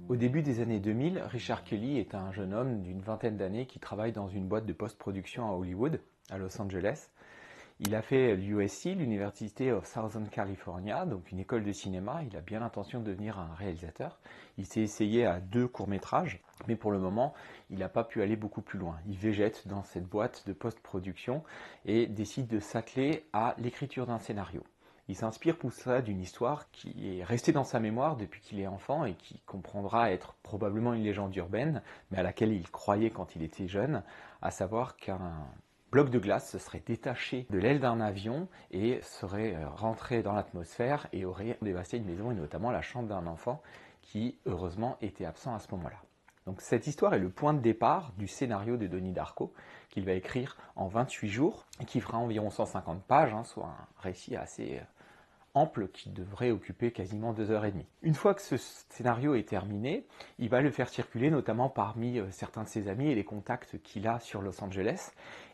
Au début des années 2000, Richard Kelly est un jeune homme d'une vingtaine d'années qui travaille dans une boîte de post-production à Hollywood, à Los Angeles. Il a fait l'USC, l'University of Southern California, donc une école de cinéma. Il a bien l'intention de devenir un réalisateur. Il s'est essayé à 2 courts-métrages, mais pour le moment, il n'a pas pu aller beaucoup plus loin. Il végète dans cette boîte de post-production et décide de s'atteler à l'écriture d'un scénario. Il s'inspire pour ça d'une histoire qui est restée dans sa mémoire depuis qu'il est enfant et qui comprendra être probablement une légende urbaine, mais à laquelle il croyait quand il était jeune, à savoir qu'un bloc de glace se serait détaché de l'aile d'un avion et serait rentré dans l'atmosphère et aurait dévasté une maison et notamment la chambre d'un enfant qui, heureusement, était absent à ce moment-là. Donc cette histoire est le point de départ du scénario de Donnie Darko qu'il va écrire en 28 jours et qui fera environ 150 pages, soit un récit assez ample qui devrait occuper quasiment 2 heures et demie. Une fois que ce scénario est terminé, il va le faire circuler notamment parmi certains de ses amis et les contacts qu'il a sur Los Angeles.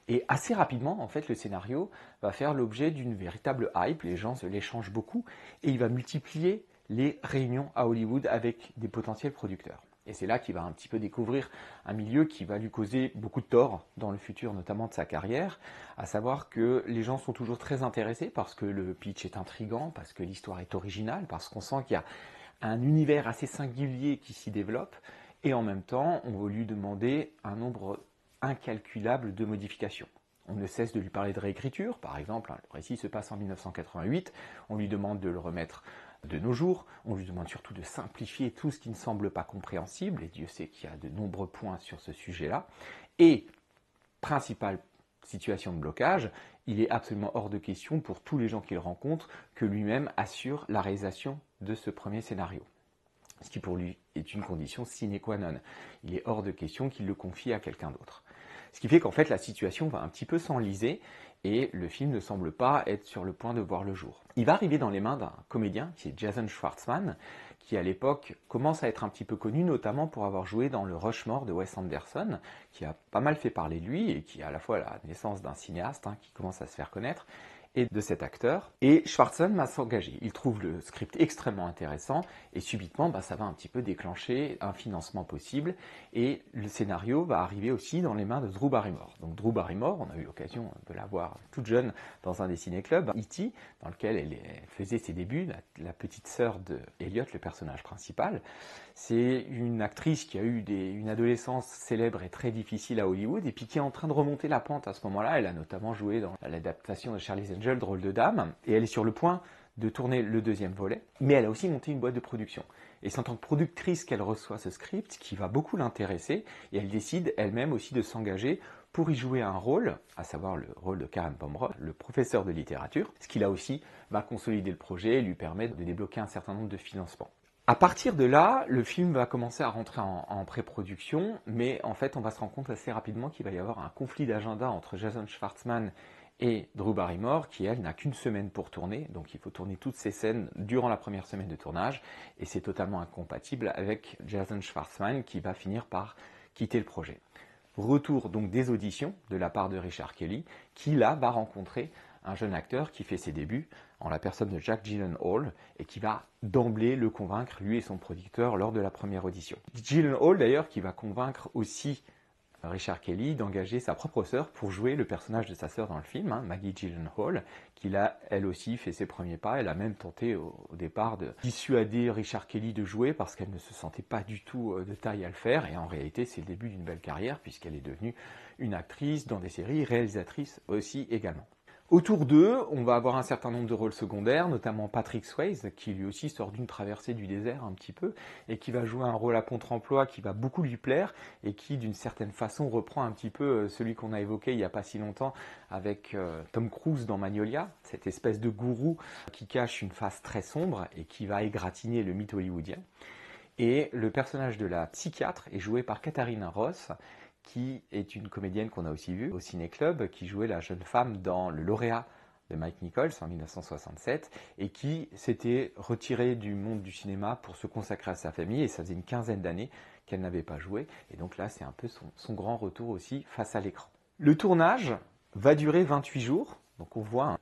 Et assez rapidement, en fait, le scénario va faire l'objet d'une véritable hype. Les gens se l'échangent beaucoup et il va multiplier les réunions à Hollywood avec des potentiels producteurs. Et c'est là qu'il va un petit peu découvrir un milieu qui va lui causer beaucoup de tort dans le futur, notamment de sa carrière, à savoir que les gens sont toujours très intéressés parce que le pitch est intriguant, parce que l'histoire est originale, parce qu'on sent qu'il y a un univers assez singulier qui s'y développe, et en même temps, on va lui demander un nombre incalculable de modifications. On ne cesse de lui parler de réécriture, par exemple, le récit se passe en 1988, on lui demande de le remettre de nos jours, on lui demande surtout de simplifier tout ce qui ne semble pas compréhensible, et Dieu sait qu'il y a de nombreux points sur ce sujet-là, et principale situation de blocage, il est absolument hors de question pour tous les gens qu'il rencontre que lui-même assure la réalisation de ce premier scénario. Ce qui pour lui est une condition sine qua non. Il est hors de question qu'il le confie à quelqu'un d'autre. Ce qui fait qu'en fait la situation va un petit peu s'enliser et le film ne semble pas être sur le point de voir le jour. Il va arriver dans les mains d'un comédien qui est Jason Schwartzman, qui à l'époque commence à être un petit peu connu, notamment pour avoir joué dans le Rushmore de Wes Anderson, qui a pas mal fait parler de lui et qui est à la fois la naissance d'un cinéaste qui commence à se faire connaître, et de cet acteur. Et Schwartzman va s'engager. Il trouve le script extrêmement intéressant et subitement, ça va un petit peu déclencher un financement possible et le scénario va arriver aussi dans les mains de Drew Barrymore. Donc Drew Barrymore, on a eu l'occasion de la voir toute jeune dans un des ciné-clubs, E.T., dans lequel elle faisait ses débuts, la petite sœur de Elliot, le personnage principal. C'est une actrice qui a eu une adolescence célèbre et très difficile à Hollywood et puis qui est en train de remonter la pente à ce moment-là. Elle a notamment joué dans l'adaptation de Charlie's Angel, Drôle de dame, et elle est sur le point de tourner le deuxième volet, mais elle a aussi monté une boîte de production. Et c'est en tant que productrice qu'elle reçoit ce script qui va beaucoup l'intéresser et elle décide elle-même aussi de s'engager pour y jouer un rôle, à savoir le rôle de Karen Pomrose, le professeur de littérature, ce qui là aussi va consolider le projet et lui permettre de débloquer un certain nombre de financements. À partir de là, le film va commencer à rentrer en pré-production, mais en fait on va se rendre compte assez rapidement qu'il va y avoir un conflit d'agenda entre Jason Schwartzman et Drew Barrymore, qui elle n'a qu'une semaine pour tourner, donc il faut tourner toutes ces scènes durant la première semaine de tournage, et c'est totalement incompatible avec Jason Schwartzman qui va finir par quitter le projet. Retour donc des auditions de la part de Richard Kelly, qui là va rencontrer un jeune acteur qui fait ses débuts en la personne de Jack Gyllenhaal et qui va d'emblée le convaincre, lui et son producteur, lors de la première audition. Gyllenhaal d'ailleurs qui va convaincre aussi Richard Kelly d'engager sa propre sœur pour jouer le personnage de sa sœur dans le film, Maggie Gyllenhaal, qui là, elle aussi, fait ses premiers pas. Elle a même tenté au départ de dissuader Richard Kelly de jouer parce qu'elle ne se sentait pas du tout de taille à le faire. Et en réalité, c'est le début d'une belle carrière puisqu'elle est devenue une actrice dans des séries, réalisatrice aussi également. Autour d'eux, on va avoir un certain nombre de rôles secondaires, notamment Patrick Swayze, qui lui aussi sort d'une traversée du désert un petit peu, et qui va jouer un rôle à contre-emploi qui va beaucoup lui plaire, et qui d'une certaine façon reprend un petit peu celui qu'on a évoqué il n'y a pas si longtemps avec Tom Cruise dans Magnolia, cette espèce de gourou qui cache une face très sombre et qui va égratigner le mythe hollywoodien. Et le personnage de la psychiatre est joué par Katharina Ross, qui est une comédienne qu'on a aussi vue au Ciné-Club, qui jouait la jeune femme dans Le Lauréat de Mike Nichols en 1967, et qui s'était retirée du monde du cinéma pour se consacrer à sa famille, et ça faisait une quinzaine d'années qu'elle n'avait pas joué, et donc là c'est un peu son grand retour aussi face à l'écran. Le tournage va durer 28 jours, donc on voit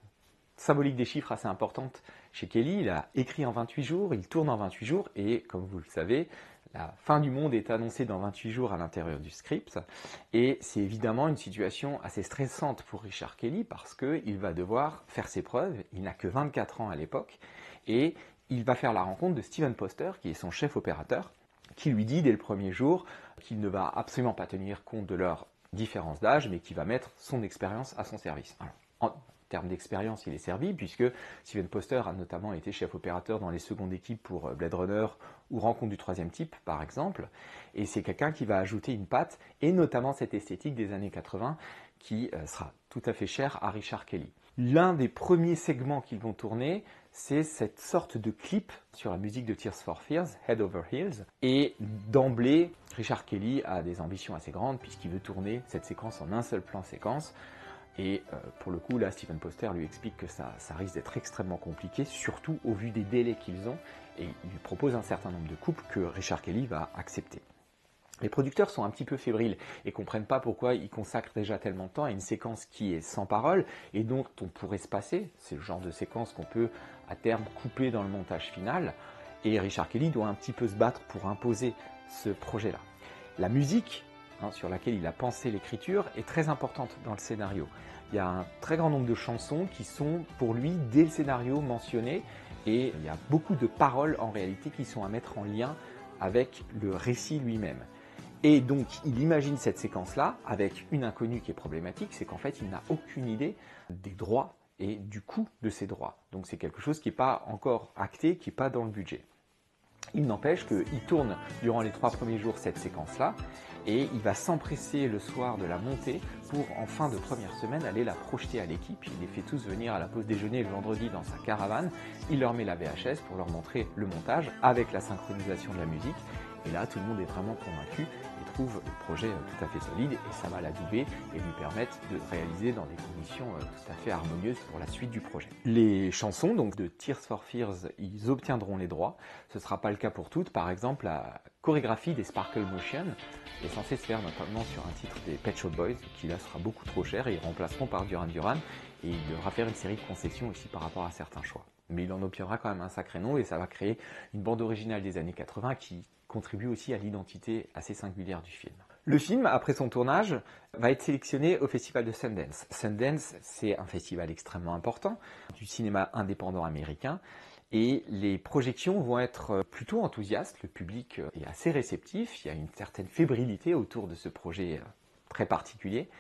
symbolique des chiffres assez importante chez Kelly. Il a écrit en 28 jours, il tourne en 28 jours et comme vous le savez, La fin du monde est annoncée dans 28 jours à l'intérieur du script et c'est évidemment une situation assez stressante pour Richard Kelly parce qu'il va devoir faire ses preuves, il n'a que 24 ans à l'époque et il va faire la rencontre de Steven Poster qui est son chef opérateur qui lui dit dès le premier jour qu'il ne va absolument pas tenir compte de leur différence d'âge mais qui va mettre son expérience à son service. Alors, en termes d'expérience, il est servi puisque Steven Poster a notamment été chef opérateur dans les secondes équipes pour Blade Runner ou Rencontre du troisième type par exemple, et c'est quelqu'un qui va ajouter une patte et notamment cette esthétique des années 80 qui sera tout à fait chère à Richard Kelly. L'un des premiers segments qu'ils vont tourner, c'est cette sorte de clip sur la musique de Tears for Fears, Head Over Heels. Et d'emblée, Richard Kelly a des ambitions assez grandes puisqu'il veut tourner cette séquence en un seul plan séquence. Et pour le coup, là, Steven Poster lui explique que ça risque d'être extrêmement compliqué, surtout au vu des délais qu'ils ont. Et il lui propose un certain nombre de coupes que Richard Kelly va accepter. Les producteurs sont un petit peu fébriles et comprennent pas pourquoi ils consacrent déjà tellement de temps à une séquence qui est sans parole et dont on pourrait se passer. C'est le genre de séquence qu'on peut à terme couper dans le montage final. Et Richard Kelly doit un petit peu se battre pour imposer ce projet-là. La musique, sur laquelle il a pensé l'écriture, est très importante dans le scénario. Il y a un très grand nombre de chansons qui sont pour lui dès le scénario mentionnées et il y a beaucoup de paroles en réalité qui sont à mettre en lien avec le récit lui-même. Et donc, il imagine cette séquence-là avec une inconnue qui est problématique, c'est qu'en fait, il n'a aucune idée des droits et du coût de ces droits. Donc, c'est quelque chose qui n'est pas encore acté, qui n'est pas dans le budget. Il n'empêche qu'il tourne durant les 3 premiers jours cette séquence-là et il va s'empresser le soir de la montée pour, en fin de première semaine, aller la projeter à l'équipe. Il les fait tous venir à la pause déjeuner le vendredi dans sa caravane. Il leur met la VHS pour leur montrer le montage avec la synchronisation de la musique. Et là, tout le monde est vraiment convaincu et trouve le projet tout à fait solide et ça va l'adouber et lui permettre de réaliser dans des conditions tout à fait harmonieuses pour la suite du projet. Les chansons donc de Tears for Fears, ils obtiendront les droits. Ce ne sera pas le cas pour toutes. Par exemple, la chorégraphie des Sparkle Motion est censée se faire notamment sur un titre des Pet Shop Boys qui là sera beaucoup trop cher et ils remplaceront par Duran Duran et il devra faire une série de concessions aussi par rapport à certains choix. Mais il en obtiendra quand même un sacré nom et ça va créer une bande originale des années 80 qui contribue aussi à l'identité assez singulière du film. Le film, après son tournage, va être sélectionné au festival de Sundance. Sundance, c'est un festival extrêmement important du cinéma indépendant américain et les projections vont être plutôt enthousiastes. Le public est assez réceptif, il y a une certaine fébrilité autour de ce projet très particulier.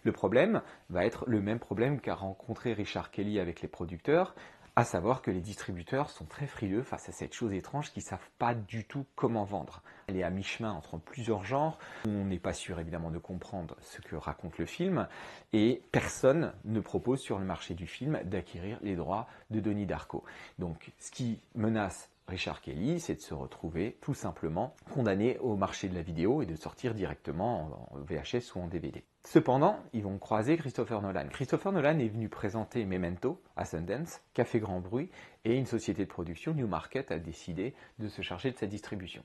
Le problème va être le même problème qu'a rencontré Richard Kelly avec les producteurs, à savoir que les distributeurs sont très frileux face à cette chose étrange qu'ils ne savent pas du tout comment vendre. Elle est à mi-chemin entre plusieurs genres, on n'est pas sûr évidemment de comprendre ce que raconte le film, et personne ne propose sur le marché du film d'acquérir les droits de Donnie Darko. Donc ce qui menace Richard Kelly, c'est de se retrouver tout simplement condamné au marché de la vidéo et de sortir directement en VHS ou en DVD. Cependant, ils vont croiser Christopher Nolan. Christopher Nolan est venu présenter Memento à Sundance, qui a fait grand bruit, et une société de production, Newmarket, a décidé de se charger de sa distribution.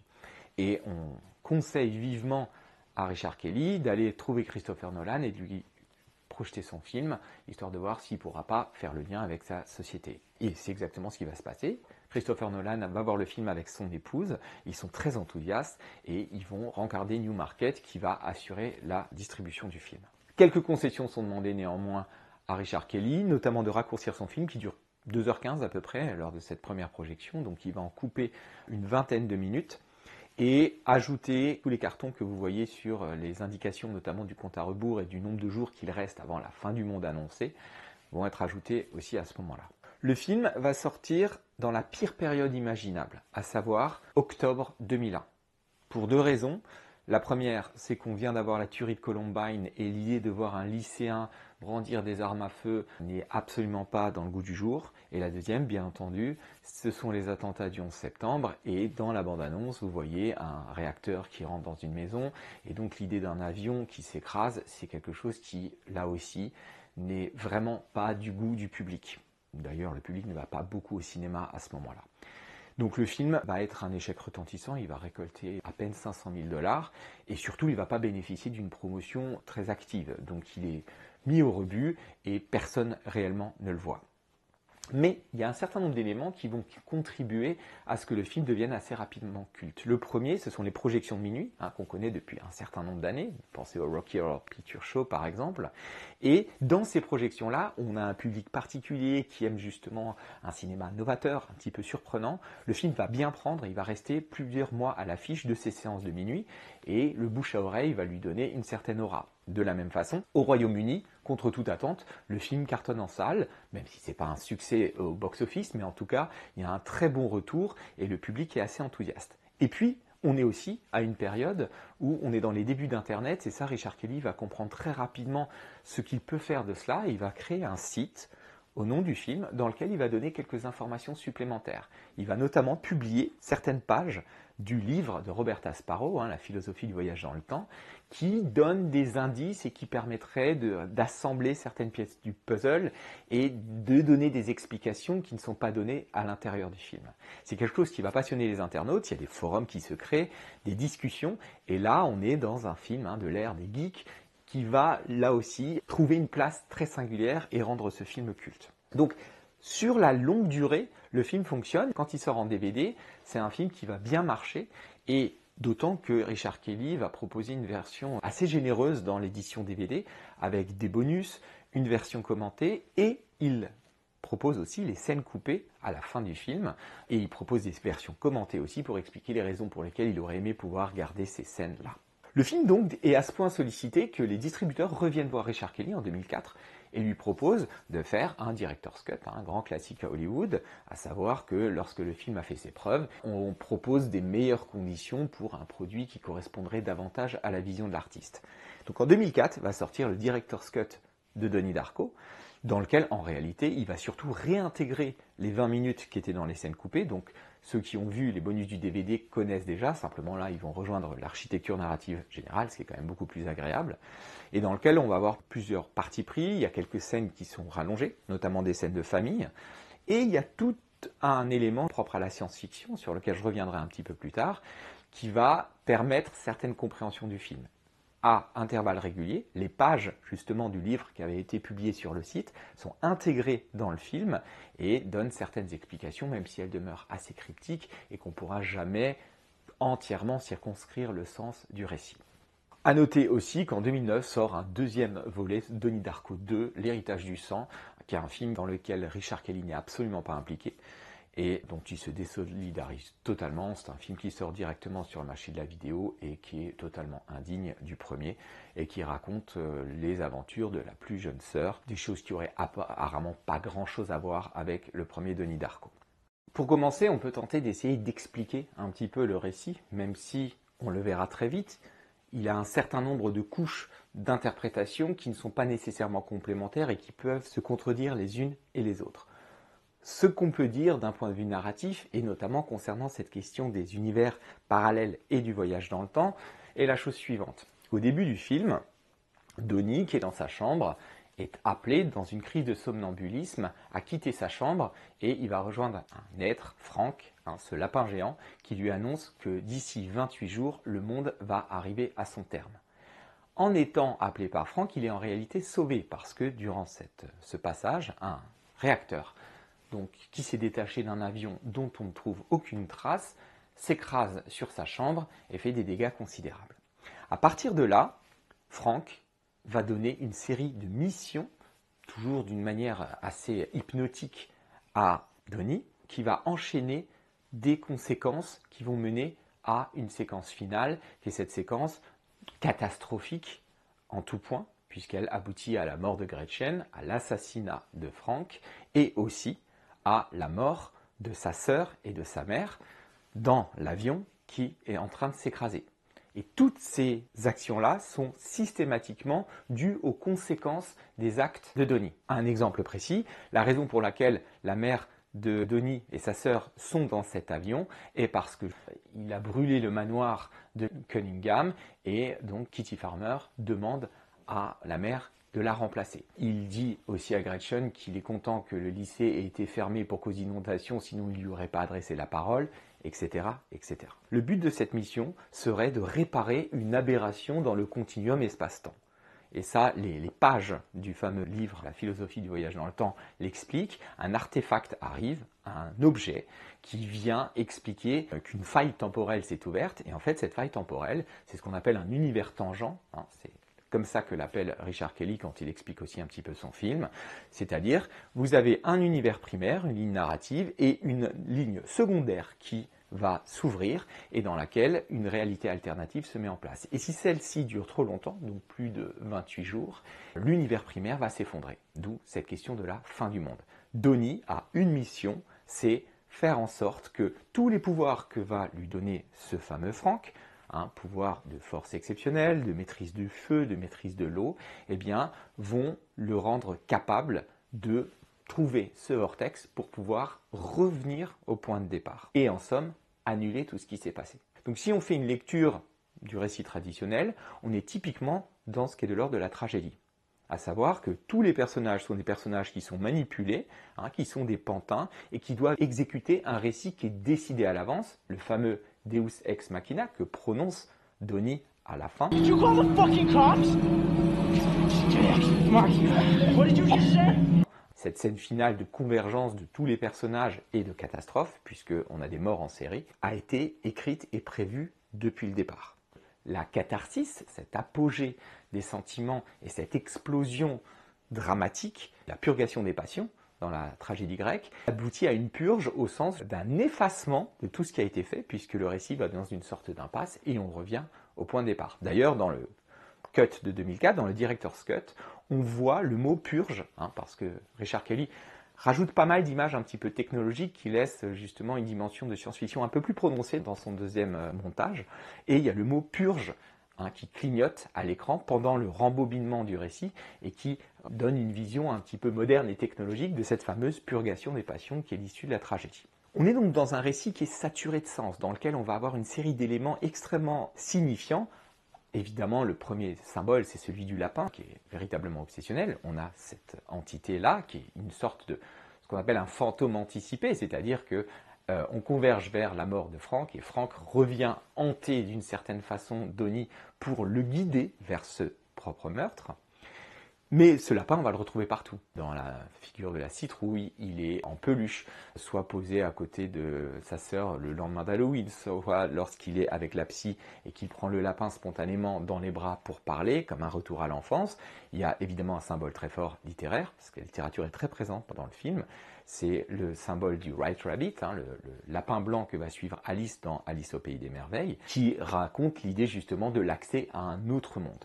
Et on conseille vivement à Richard Kelly d'aller trouver Christopher Nolan et de lui projeter son film, histoire de voir s'il ne pourra pas faire le lien avec sa société. Et c'est exactement ce qui va se passer. Christopher Nolan va voir le film avec son épouse, ils sont très enthousiastes et ils vont rencarder Newmarket qui va assurer la distribution du film. Quelques concessions sont demandées néanmoins à Richard Kelly, notamment de raccourcir son film qui dure 2h15 à peu près lors de cette première projection, donc il va en couper une vingtaine de minutes et ajouter tous les cartons que vous voyez sur les indications notamment du compte à rebours et du nombre de jours qu'il reste avant la fin du monde annoncé vont être ajoutés aussi à ce moment-là. Le film va sortir dans la pire période imaginable, à savoir octobre 2001. Pour 2 raisons. La première, c'est qu'on vient d'avoir la tuerie de Columbine et l'idée de voir un lycéen brandir des armes à feu n'est absolument pas dans le goût du jour. Et la deuxième, bien entendu, ce sont les attentats du 11 septembre et dans la bande-annonce, vous voyez un réacteur qui rentre dans une maison et donc l'idée d'un avion qui s'écrase, c'est quelque chose qui, là aussi, n'est vraiment pas du goût du public. D'ailleurs, le public ne va pas beaucoup au cinéma à ce moment-là. Donc le film va être un échec retentissant, il va récolter à peine 500 000 $ et surtout il ne va pas bénéficier d'une promotion très active. Donc il est mis au rebut et personne réellement ne le voit. Mais il y a un certain nombre d'éléments qui vont contribuer à ce que le film devienne assez rapidement culte. Le premier, ce sont les projections de minuit, qu'on connaît depuis un certain nombre d'années. Pensez au Rocky Horror Picture Show par exemple. Et dans ces projections-là, on a un public particulier qui aime justement un cinéma novateur, un petit peu surprenant. Le film va bien prendre, il va rester plusieurs mois à l'affiche de ces séances de minuit et le bouche à oreille va lui donner une certaine aura. De la même façon, au Royaume-Uni, contre toute attente, le film cartonne en salle, même si ce n'est pas un succès au box-office, mais en tout cas, il y a un très bon retour et le public est assez enthousiaste. Et puis, on est aussi à une période où on est dans les débuts d'Internet, et ça, Richard Kelly va comprendre très rapidement ce qu'il peut faire de cela, et il va créer un site au nom du film dans lequel il va donner quelques informations supplémentaires. Il va notamment publier certaines pages du livre de Roberta Sparrow, La philosophie du voyage dans le temps, qui donne des indices et qui permettrait d'assembler certaines pièces du puzzle et de donner des explications qui ne sont pas données à l'intérieur du film. C'est quelque chose qui va passionner les internautes, il y a des forums qui se créent, des discussions, et là on est dans un film de l'ère des geeks qui va là aussi trouver une place très singulière et rendre ce film culte. Donc sur la longue durée, le film fonctionne. Quand il sort en DVD, c'est un film qui va bien marcher et d'autant que Richard Kelly va proposer une version assez généreuse dans l'édition DVD avec des bonus, une version commentée et il propose aussi les scènes coupées à la fin du film et il propose des versions commentées aussi pour expliquer les raisons pour lesquelles il aurait aimé pouvoir garder ces scènes-là. Le film donc est à ce point sollicité que les distributeurs reviennent voir Richard Kelly en 2004 et lui proposent de faire un director's cut, un grand classique à Hollywood, à savoir que lorsque le film a fait ses preuves, on propose des meilleures conditions pour un produit qui correspondrait davantage à la vision de l'artiste. Donc en 2004 va sortir le director's cut de Donnie Darko, dans lequel en réalité il va surtout réintégrer les 20 minutes qui étaient dans les scènes coupées, donc ceux qui ont vu les bonus du DVD connaissent déjà, simplement là ils vont rejoindre l'architecture narrative générale, ce qui est quand même beaucoup plus agréable, et dans lequel on va avoir plusieurs partis pris, il y a quelques scènes qui sont rallongées, notamment des scènes de famille, et il y a tout un élément propre à la science-fiction, sur lequel je reviendrai un petit peu plus tard, qui va permettre certaines compréhensions du film. À intervalles réguliers, les pages justement du livre qui avait été publié sur le site sont intégrées dans le film et donnent certaines explications, même si elles demeurent assez cryptiques et qu'on ne pourra jamais entièrement circonscrire le sens du récit. A noter aussi qu'en 2009 sort un deuxième volet, Donnie Darko 2, L'héritage du sang, qui est un film dans lequel Richard Kelly n'est absolument pas impliqué et dont il se désolidarise totalement. C'est un film qui sort directement sur le marché de la vidéo et qui est totalement indigne du premier et qui raconte les aventures de la plus jeune sœur, des choses qui auraient apparemment pas grand chose à voir avec le premier Donnie Darko. Pour commencer, on peut tenter d'essayer d'expliquer un petit peu le récit, même si, on le verra très vite, il a un certain nombre de couches d'interprétation qui ne sont pas nécessairement complémentaires et qui peuvent se contredire les unes et les autres. Ce qu'on peut dire d'un point de vue narratif, et notamment concernant cette question des univers parallèles et du voyage dans le temps, est la chose suivante. Au début du film, Donnie, qui est dans sa chambre, est appelé dans une crise de somnambulisme à quitter sa chambre et il va rejoindre un être, Frank, ce lapin géant, qui lui annonce que d'ici 28 jours, le monde va arriver à son terme. En étant appelé par Frank, il est en réalité sauvé parce que durant ce passage, un réacteur qui s'est détaché d'un avion dont on ne trouve aucune trace, s'écrase sur sa chambre et fait des dégâts considérables. À partir de là, Frank va donner une série de missions, toujours d'une manière assez hypnotique, à Donnie, qui va enchaîner des conséquences qui vont mener à une séquence finale, qui est cette séquence catastrophique en tout point, puisqu'elle aboutit à la mort de Gretchen, à l'assassinat de Frank, et aussi à la mort de sa sœur et de sa mère dans l'avion qui est en train de s'écraser. Et toutes ces actions-là sont systématiquement dues aux conséquences des actes de Donnie. Un exemple précis, la raison pour laquelle la mère de Donnie et sa sœur sont dans cet avion est parce qu'il a brûlé le manoir de Cunningham et donc Kitty Farmer demande à la mère de la remplacer. Il dit aussi à Gretchen qu'il est content que le lycée ait été fermé pour cause d'inondation, sinon il ne lui aurait pas adressé la parole, etc., etc. Le but de cette mission serait de réparer une aberration dans le continuum espace-temps. et ça, les pages du fameux livre La philosophie du voyage dans le temps l'expliquent, un artefact arrive, un objet qui vient expliquer qu'une faille temporelle s'est ouverte, et en fait cette faille temporelle, c'est ce qu'on appelle un univers tangent, hein, c'est comme ça que l'appelle Richard Kelly quand il explique aussi un petit peu son film, c'est-à-dire vous avez un univers primaire, une ligne narrative, et une ligne secondaire qui va s'ouvrir et dans laquelle une réalité alternative se met en place. Et si celle-ci dure trop longtemps, donc plus de 28 jours, l'univers primaire va s'effondrer. D'où cette question de la fin du monde. Donnie a une mission, c'est faire en sorte que tous les pouvoirs que va lui donner ce fameux Frank, un pouvoir de force exceptionnelle, de maîtrise du feu, de maîtrise de l'eau, eh bien, vont le rendre capable de trouver ce vortex pour pouvoir revenir au point de départ. Et en somme, annuler tout ce qui s'est passé. Donc si on fait une lecture du récit traditionnel, on est typiquement dans ce qui est de l'ordre de la tragédie. À savoir que tous les personnages sont des personnages qui sont manipulés, qui sont des pantins, et qui doivent exécuter un récit qui est décidé à l'avance, le fameux Deus ex machina que prononce Donnie à la fin. Did you call the fucking cops? What did you just say? Cette scène finale de convergence de tous les personnages et de catastrophe, puisqu'on a des morts en série, a été écrite et prévue depuis le départ. La catharsis, cet apogée des sentiments et cette explosion dramatique, la purgation des passions dans la tragédie grecque, aboutit à une purge au sens d'un effacement de tout ce qui a été fait, puisque le récit va dans une sorte d'impasse et on revient au point de départ. D'ailleurs, dans le cut de 2004, dans le Director's Cut, on voit le mot purge, parce que Richard Kelly rajoute pas mal d'images un petit peu technologiques qui laissent justement une dimension de science-fiction un peu plus prononcée dans son deuxième montage. Et il y a le mot purge qui clignote à l'écran pendant le rembobinement du récit et qui donne une vision un petit peu moderne et technologique de cette fameuse purgation des passions qui est l'issue de la tragédie. On est donc dans un récit qui est saturé de sens, dans lequel on va avoir une série d'éléments extrêmement signifiants. Évidemment, le premier symbole, c'est celui du lapin, qui est véritablement obsessionnel. On a cette entité-là, qui est une sorte de ce qu'on appelle un fantôme anticipé, c'est-à-dire que on converge vers la mort de Frank, et Frank revient hanter d'une certaine façon Donnie pour le guider vers ce propre meurtre. Mais ce lapin, on va le retrouver partout. Dans la figure de la citrouille, il est en peluche, soit posé à côté de sa sœur le lendemain d'Halloween, soit lorsqu'il est avec la psy et qu'il prend le lapin spontanément dans les bras pour parler, comme un retour à l'enfance. Il y a évidemment un symbole très fort littéraire, parce que la littérature est très présente dans le film. C'est le symbole du White Rabbit, le lapin blanc que va suivre Alice dans Alice au Pays des Merveilles, qui raconte l'idée justement de l'accès à un autre monde.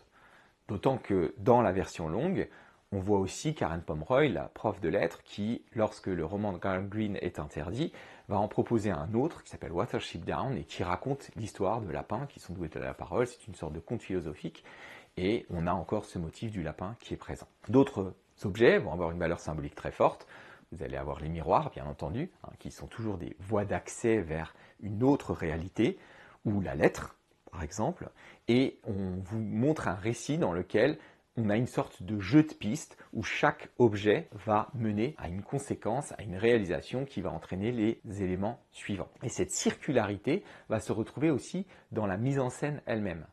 D'autant que dans la version longue, on voit aussi Karen Pomeroy, la prof de lettres, qui, lorsque le roman de Graham Greene est interdit, va en proposer un autre qui s'appelle Watership Down et qui raconte l'histoire de lapins qui sont doués de la parole. C'est une sorte de conte philosophique et on a encore ce motif du lapin qui est présent. D'autres objets vont avoir une valeur symbolique très forte. Vous allez avoir les miroirs, bien entendu, qui sont toujours des voies d'accès vers une autre réalité, ou la lettre, par exemple, et on vous montre un récit dans lequel on a une sorte de jeu de pistes où chaque objet va mener à une conséquence, à une réalisation qui va entraîner les éléments suivants. Et cette circularité va se retrouver aussi dans la mise en scène elle-même.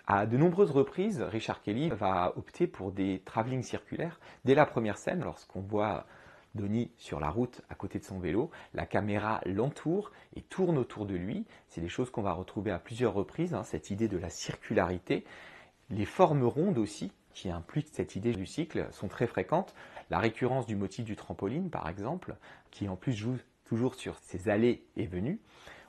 À de nombreuses reprises, Richard Kelly va opter pour des travelling circulaires. Dès la première scène, lorsqu'on voit Donnie sur la route à côté de son vélo, la caméra l'entoure et tourne autour de lui. C'est des choses qu'on va retrouver à plusieurs reprises, cette idée de la circularité. Les formes rondes aussi, qui impliquent cette idée du cycle, sont très fréquentes. La récurrence du motif du trampoline, par exemple, qui en plus joue toujours sur ses allées et venues.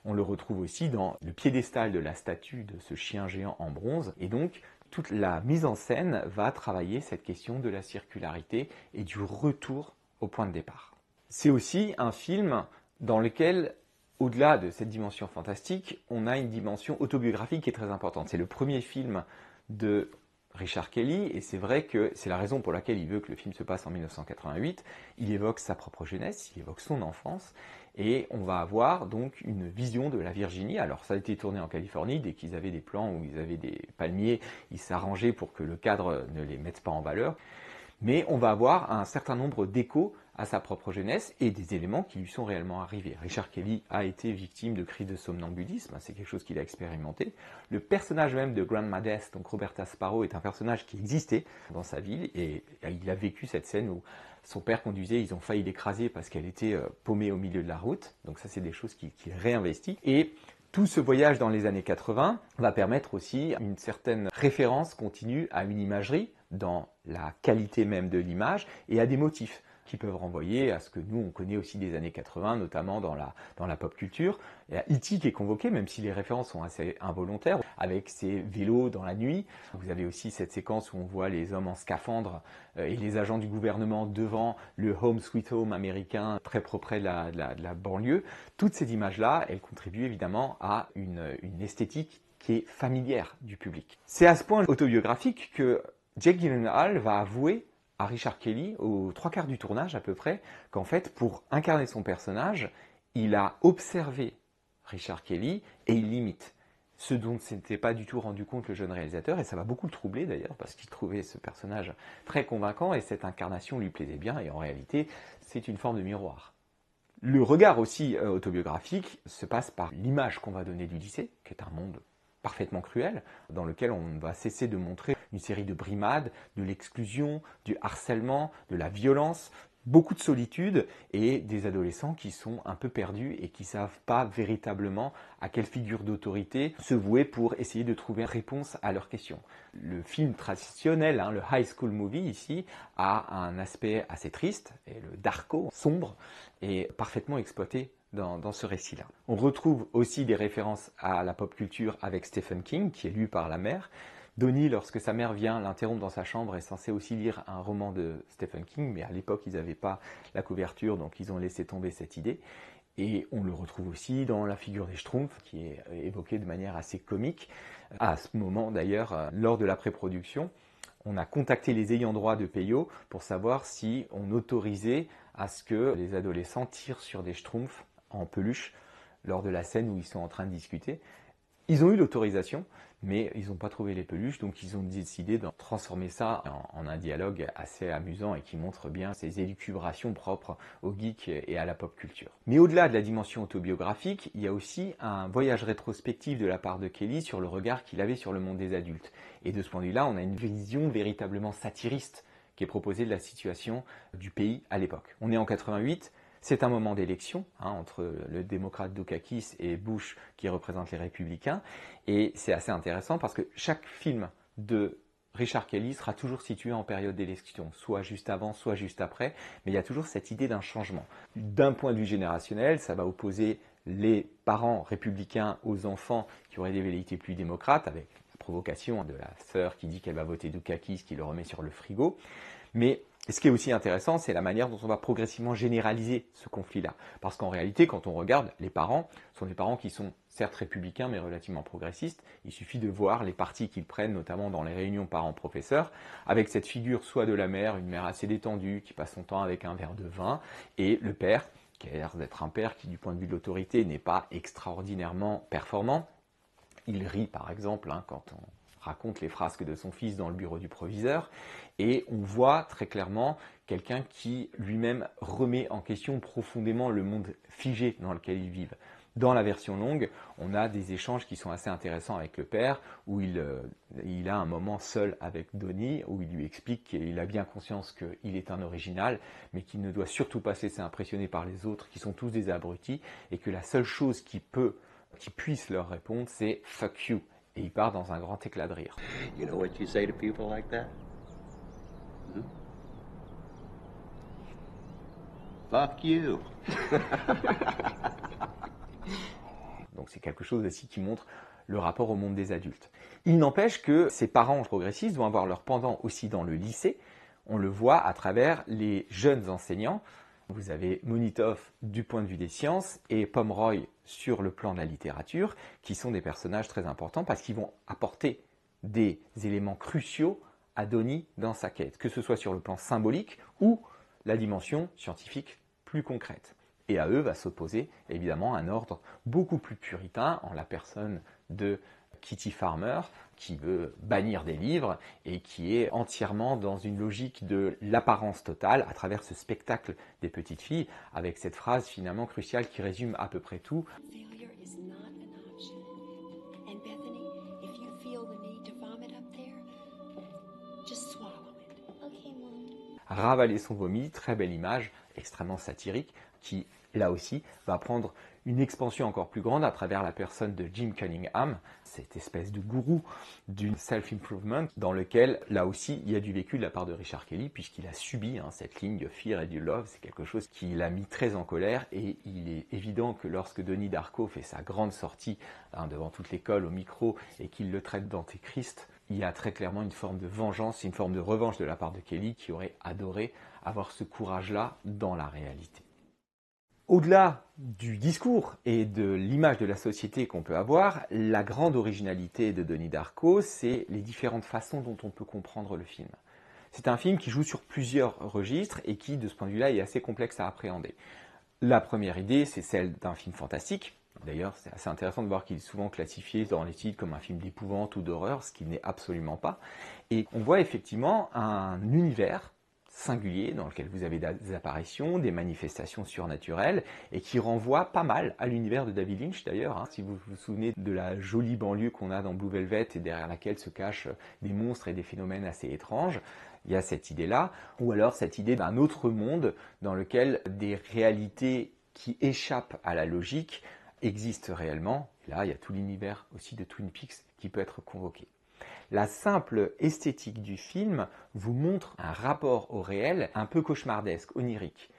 On le retrouve aussi dans le piédestal de la statue de ce chien géant en bronze. Et donc, toute la mise en scène va travailler cette question de la circularité et du retour au point de départ. C'est aussi un film dans lequel, au-delà de cette dimension fantastique, on a une dimension autobiographique qui est très importante. C'est le premier film de Richard Kelly, et c'est vrai que c'est la raison pour laquelle il veut que le film se passe en 1988. Il évoque sa propre jeunesse, il évoque son enfance, et on va avoir donc une vision de la Virginie. Alors ça a été tourné en Californie, dès qu'ils avaient des plans où ils avaient des palmiers, ils s'arrangeaient pour que le cadre ne les mette pas en valeur. Mais on va avoir un certain nombre d'échos à sa propre jeunesse et des éléments qui lui sont réellement arrivés. Richard Kelly a été victime de crises de somnambulisme, c'est quelque chose qu'il a expérimenté. Le personnage même de Grandma Death, donc Roberta Sparrow, est un personnage qui existait dans sa ville et il a vécu cette scène où son père conduisait, ils ont failli l'écraser parce qu'elle était paumée au milieu de la route. Donc ça, c'est des choses qu'il réinvestit. Et tout ce voyage dans les années 80 va permettre aussi une certaine référence continue à une imagerie dans la qualité même de l'image et à des motifs qui peuvent renvoyer à ce que nous on connaît aussi des années 80, notamment dans la pop culture. Il y a E.T. qui est convoqué, même si les références sont assez involontaires, avec ses vélos dans la nuit. Vous avez aussi cette séquence où on voit les hommes en scaphandre et les agents du gouvernement devant le Home Sweet Home américain, très propre de la banlieue. Toutes ces images-là, elles contribuent évidemment à une esthétique qui est familière du public. C'est à ce point autobiographique que Jake Gyllenhaal va avouer à Richard Kelly, aux 3/4 du tournage à peu près, qu'en fait, pour incarner son personnage, il a observé Richard Kelly et il l'imite. Ce dont ne s'était pas du tout rendu compte le jeune réalisateur, et ça va beaucoup le troubler d'ailleurs, parce qu'il trouvait ce personnage très convaincant et cette incarnation lui plaisait bien, et en réalité, c'est une forme de miroir. Le regard aussi autobiographique se passe par l'image qu'on va donner du lycée, qui est un monde parfaitement cruel, dans lequel on va cesser de montrer une série de brimades, de l'exclusion, du harcèlement, de la violence, beaucoup de solitude et des adolescents qui sont un peu perdus et qui ne savent pas véritablement à quelle figure d'autorité se vouer pour essayer de trouver une réponse à leurs questions. Le film traditionnel, le high school movie ici, a un aspect assez triste et le darko, sombre, est parfaitement exploité dans ce récit-là. On retrouve aussi des références à la pop culture avec Stephen King, qui est lu par la mère. Donnie, lorsque sa mère vient l'interrompre dans sa chambre, est censée aussi lire un roman de Stephen King, mais à l'époque, ils n'avaient pas la couverture, donc ils ont laissé tomber cette idée. Et on le retrouve aussi dans la figure des Schtroumpfs, qui est évoquée de manière assez comique. À ce moment, d'ailleurs, lors de la pré-production, on a contacté les ayants droit de Peyo pour savoir si on autorisait à ce que les adolescents tirent sur des Schtroumpfs en peluche lors de la scène où ils sont en train de discuter. Ils ont eu l'autorisation, mais ils n'ont pas trouvé les peluches, donc ils ont décidé de transformer ça en un dialogue assez amusant et qui montre bien ces élucubrations propres aux geeks et à la pop culture. Mais au-delà de la dimension autobiographique, il y a aussi un voyage rétrospectif de la part de Kelly sur le regard qu'il avait sur le monde des adultes. Et de ce point de vue-là, on a une vision véritablement satiriste qui est proposée de la situation du pays à l'époque. On est en 88. C'est un moment d'élection entre le démocrate Dukakis et Bush qui représente les républicains. Et c'est assez intéressant parce que chaque film de Richard Kelly sera toujours situé en période d'élection, soit juste avant, soit juste après. Mais il y a toujours cette idée d'un changement. D'un point de vue générationnel, ça va opposer les parents républicains aux enfants qui auraient des velléités plus démocrates, avec la provocation de la sœur qui dit qu'elle va voter Dukakis, qui le remet sur le frigo. Mais ce qui est aussi intéressant, c'est la manière dont on va progressivement généraliser ce conflit-là. Parce qu'en réalité, quand on regarde, les parents sont des parents qui sont certes républicains, mais relativement progressistes. Il suffit de voir les partis qu'ils prennent, notamment dans les réunions parents-professeurs, avec cette figure soit de la mère, une mère assez détendue, qui passe son temps avec un verre de vin, et le père, qui a l'air d'être un père qui, du point de vue de l'autorité, n'est pas extraordinairement performant. Il rit, par exemple, quand on raconte les frasques de son fils dans le bureau du proviseur, et on voit très clairement quelqu'un qui lui-même remet en question profondément le monde figé dans lequel ils vivent. Dans la version longue, on a des échanges qui sont assez intéressants avec le père, où il a un moment seul avec Donnie, où il lui explique qu'il a bien conscience qu'il est un original, mais qu'il ne doit surtout pas se laisser impressionner par les autres, qui sont tous des abrutis, et que la seule chose qui puisse leur répondre, c'est « fuck you ». Et il part dans un grand éclat de rire. You know what you say to people like that? Hmm? Fuck you. Donc c'est quelque chose aussi qui montre le rapport au monde des adultes. Il n'empêche que ces parents progressistes vont avoir leur pendant aussi dans le lycée. On le voit à travers les jeunes enseignants. Vous avez Monitov du point de vue des sciences et Pomeroy sur le plan de la littérature, qui sont des personnages très importants parce qu'ils vont apporter des éléments cruciaux à Donnie dans sa quête, que ce soit sur le plan symbolique ou la dimension scientifique plus concrète. Et à eux va s'opposer évidemment un ordre beaucoup plus puritain en la personne de Kitty Farmer, qui veut bannir des livres et qui est entièrement dans une logique de l'apparence totale à travers ce spectacle des petites filles, avec cette phrase finalement cruciale qui résume à peu près tout. Failure is not an option. And Bethany, if you feel the need to vomit up there, just swallow it. Okay, Mom. Ravaler son vomi, très belle image, extrêmement satirique, qui là aussi va prendre une expansion encore plus grande à travers la personne de Jim Cunningham, cette espèce de gourou du self-improvement dans lequel, là aussi, il y a du vécu de la part de Richard Kelly puisqu'il a subi cette ligne de fear et du love. C'est quelque chose qui l'a mis très en colère et il est évident que lorsque Donnie Darko fait sa grande sortie devant toute l'école au micro et qu'il le traite d'antéchrist, il y a très clairement une forme de vengeance, une forme de revanche de la part de Kelly qui aurait adoré avoir ce courage-là dans la réalité. Au-delà du discours et de l'image de la société qu'on peut avoir, la grande originalité de Donnie Darko, c'est les différentes façons dont on peut comprendre le film. C'est un film qui joue sur plusieurs registres et qui, de ce point de vue-là, est assez complexe à appréhender. La première idée, c'est celle d'un film fantastique. D'ailleurs, c'est assez intéressant de voir qu'il est souvent classifié dans les titres comme un film d'épouvante ou d'horreur, ce qui n'est absolument pas. Et on voit effectivement un univers singulier dans lequel vous avez des apparitions, des manifestations surnaturelles et qui renvoie pas mal à l'univers de David Lynch d'ailleurs. Si vous vous souvenez de la jolie banlieue qu'on a dans Blue Velvet et derrière laquelle se cachent des monstres et des phénomènes assez étranges, il y a cette idée-là, ou alors cette idée d'un autre monde dans lequel des réalités qui échappent à la logique existent réellement. Et là, il y a tout l'univers aussi de Twin Peaks qui peut être convoqué. La simple esthétique du film vous montre un rapport au réel un peu cauchemardesque, onirique.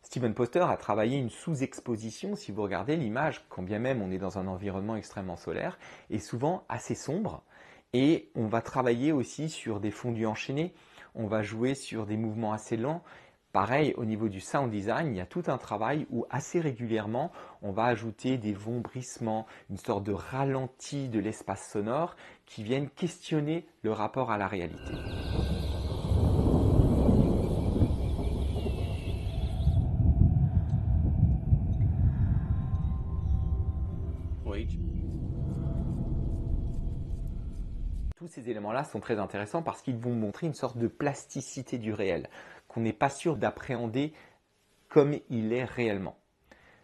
Steven Poster a travaillé une sous-exposition, si vous regardez l'image, quand bien même on est dans un environnement extrêmement solaire, est souvent assez sombre. Et on va travailler aussi sur des fondus enchaînés, on va jouer sur des mouvements assez lents. Pareil, au niveau du sound design, il y a tout un travail où assez régulièrement, on va ajouter des vombrissements, une sorte de ralenti de l'espace sonore qui viennent questionner le rapport à la réalité. Tous ces éléments-là sont très intéressants parce qu'ils vont montrer une sorte de plasticité du réel, qu'on n'est pas sûr d'appréhender comme il est réellement.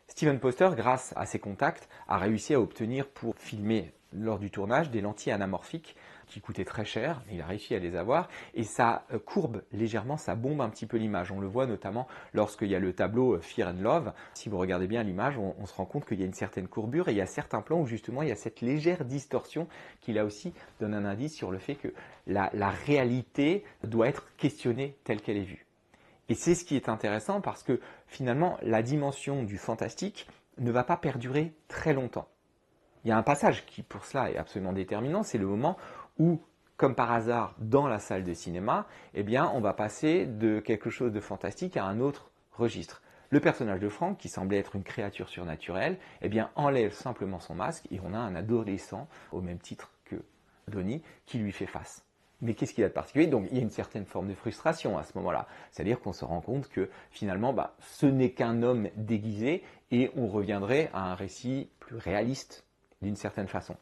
Steven Poster, grâce à ses contacts, a réussi à obtenir pour filmer lors du tournage des lentilles anamorphiques qui coûtaient très cher, mais il a réussi à les avoir et ça courbe légèrement, ça bombe un petit peu l'image. On le voit notamment lorsqu'il y a le tableau Fear and Love. Si vous regardez bien l'image, on se rend compte qu'il y a une certaine courbure et il y a certains plans où justement il y a cette légère distorsion qui là aussi donne un indice sur le fait que la réalité doit être questionnée telle qu'elle est vue. Et c'est ce qui est intéressant parce que finalement la dimension du fantastique ne va pas perdurer très longtemps. Il y a un passage qui pour cela est absolument déterminant, c'est le moment où, comme par hasard, dans la salle de cinéma, eh bien, on va passer de quelque chose de fantastique à un autre registre. Le personnage de Frank, qui semblait être une créature surnaturelle, eh bien, enlève simplement son masque et on a un adolescent, au même titre que Donnie, qui lui fait face. Mais qu'est-ce qu'il a de particulier? Donc il y a une certaine forme de frustration à ce moment-là. C'est-à-dire qu'on se rend compte que finalement, ce n'est qu'un homme déguisé et on reviendrait à un récit plus réaliste d'une certaine façon.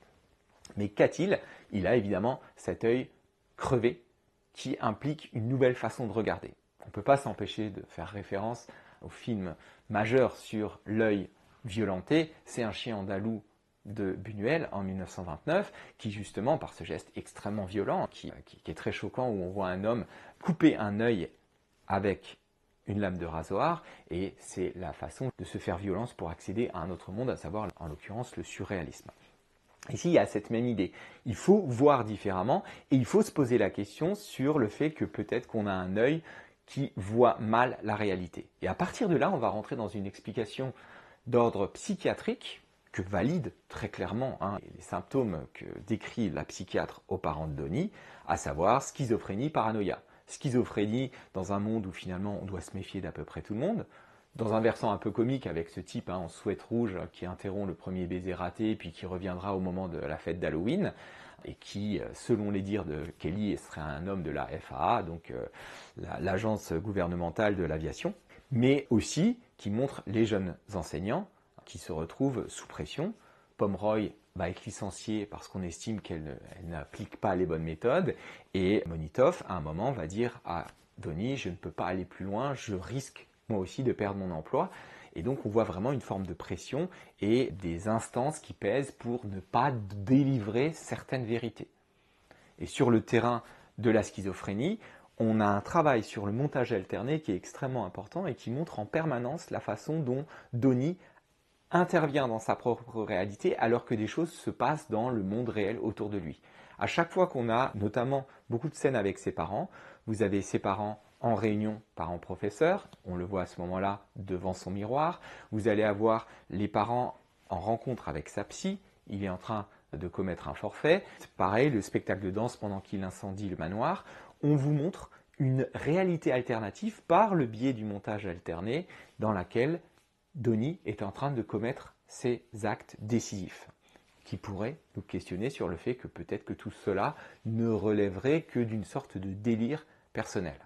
Mais qu'a-t-il? Il a évidemment cet œil crevé qui implique une nouvelle façon de regarder. On ne peut pas s'empêcher de faire référence au film majeur sur l'œil violenté, C'est un chien andalou de Buñuel en 1929, qui justement, par ce geste extrêmement violent, qui est très choquant, où on voit un homme couper un œil avec une lame de rasoir, et c'est la façon de se faire violence pour accéder à un autre monde, à savoir en l'occurrence le surréalisme. Ici, il y a cette même idée. Il faut voir différemment et il faut se poser la question sur le fait que peut-être qu'on a un œil qui voit mal la réalité. Et à partir de là, on va rentrer dans une explication d'ordre psychiatrique que valide très clairement les symptômes que décrit la psychiatre aux parents de Donnie, à savoir schizophrénie, paranoïa. Schizophrénie dans un monde où finalement on doit se méfier d'à peu près tout le monde. Dans un versant un peu comique avec ce type en sweat rouge qui interrompt le premier baiser raté puis qui reviendra au moment de la fête d'Halloween et qui, selon les dires de Kelly, serait un homme de la FAA, donc l'agence gouvernementale de l'aviation. mais aussi qui montre les jeunes enseignants qui se retrouvent sous pression. Pomeroy va être licenciée parce qu'on estime qu'elle n'applique pas les bonnes méthodes, et Monitov, à un moment, va dire à Donnie, je ne peux pas aller plus loin, je risque moi aussi de perdre mon emploi. Et donc on voit vraiment une forme de pression et des instances qui pèsent pour ne pas délivrer certaines vérités. Et sur le terrain de la schizophrénie, on a un travail sur le montage alterné qui est extrêmement important et qui montre en permanence la façon dont Donnie intervient dans sa propre réalité alors que des choses se passent dans le monde réel autour de lui. À chaque fois qu'on a notamment beaucoup de scènes avec ses parents, vous avez ses parents en réunion parents-professeurs, on le voit à ce moment-là devant son miroir, vous allez avoir les parents en rencontre avec sa psy, il est en train de commettre un forfait. Pareil, le spectacle de danse pendant qu'il incendie le manoir, on vous montre une réalité alternative par le biais du montage alterné dans laquelle Donnie est en train de commettre ses actes décisifs, qui pourraient nous questionner sur le fait que peut-être que tout cela ne relèverait que d'une sorte de délire personnel.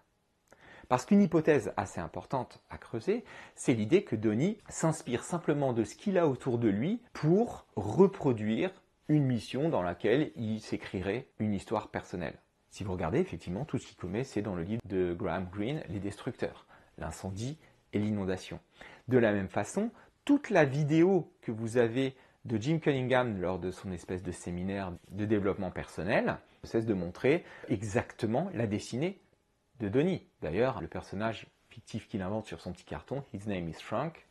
Parce qu'une hypothèse assez importante à creuser, c'est l'idée que Donnie s'inspire simplement de ce qu'il a autour de lui pour reproduire une mission dans laquelle il s'écrirait une histoire personnelle. Si vous regardez, effectivement, tout ce qu'il commet, c'est dans le livre de Graham Greene, Les Destructeurs, l'incendie et l'inondation. De la même façon, toute la vidéo que vous avez de Jim Cunningham lors de son espèce de séminaire de développement personnel ne cesse de montrer exactement la destinée de Donnie. D'ailleurs, le personnage fictif qu'il invente sur son petit carton, His Name is Frank,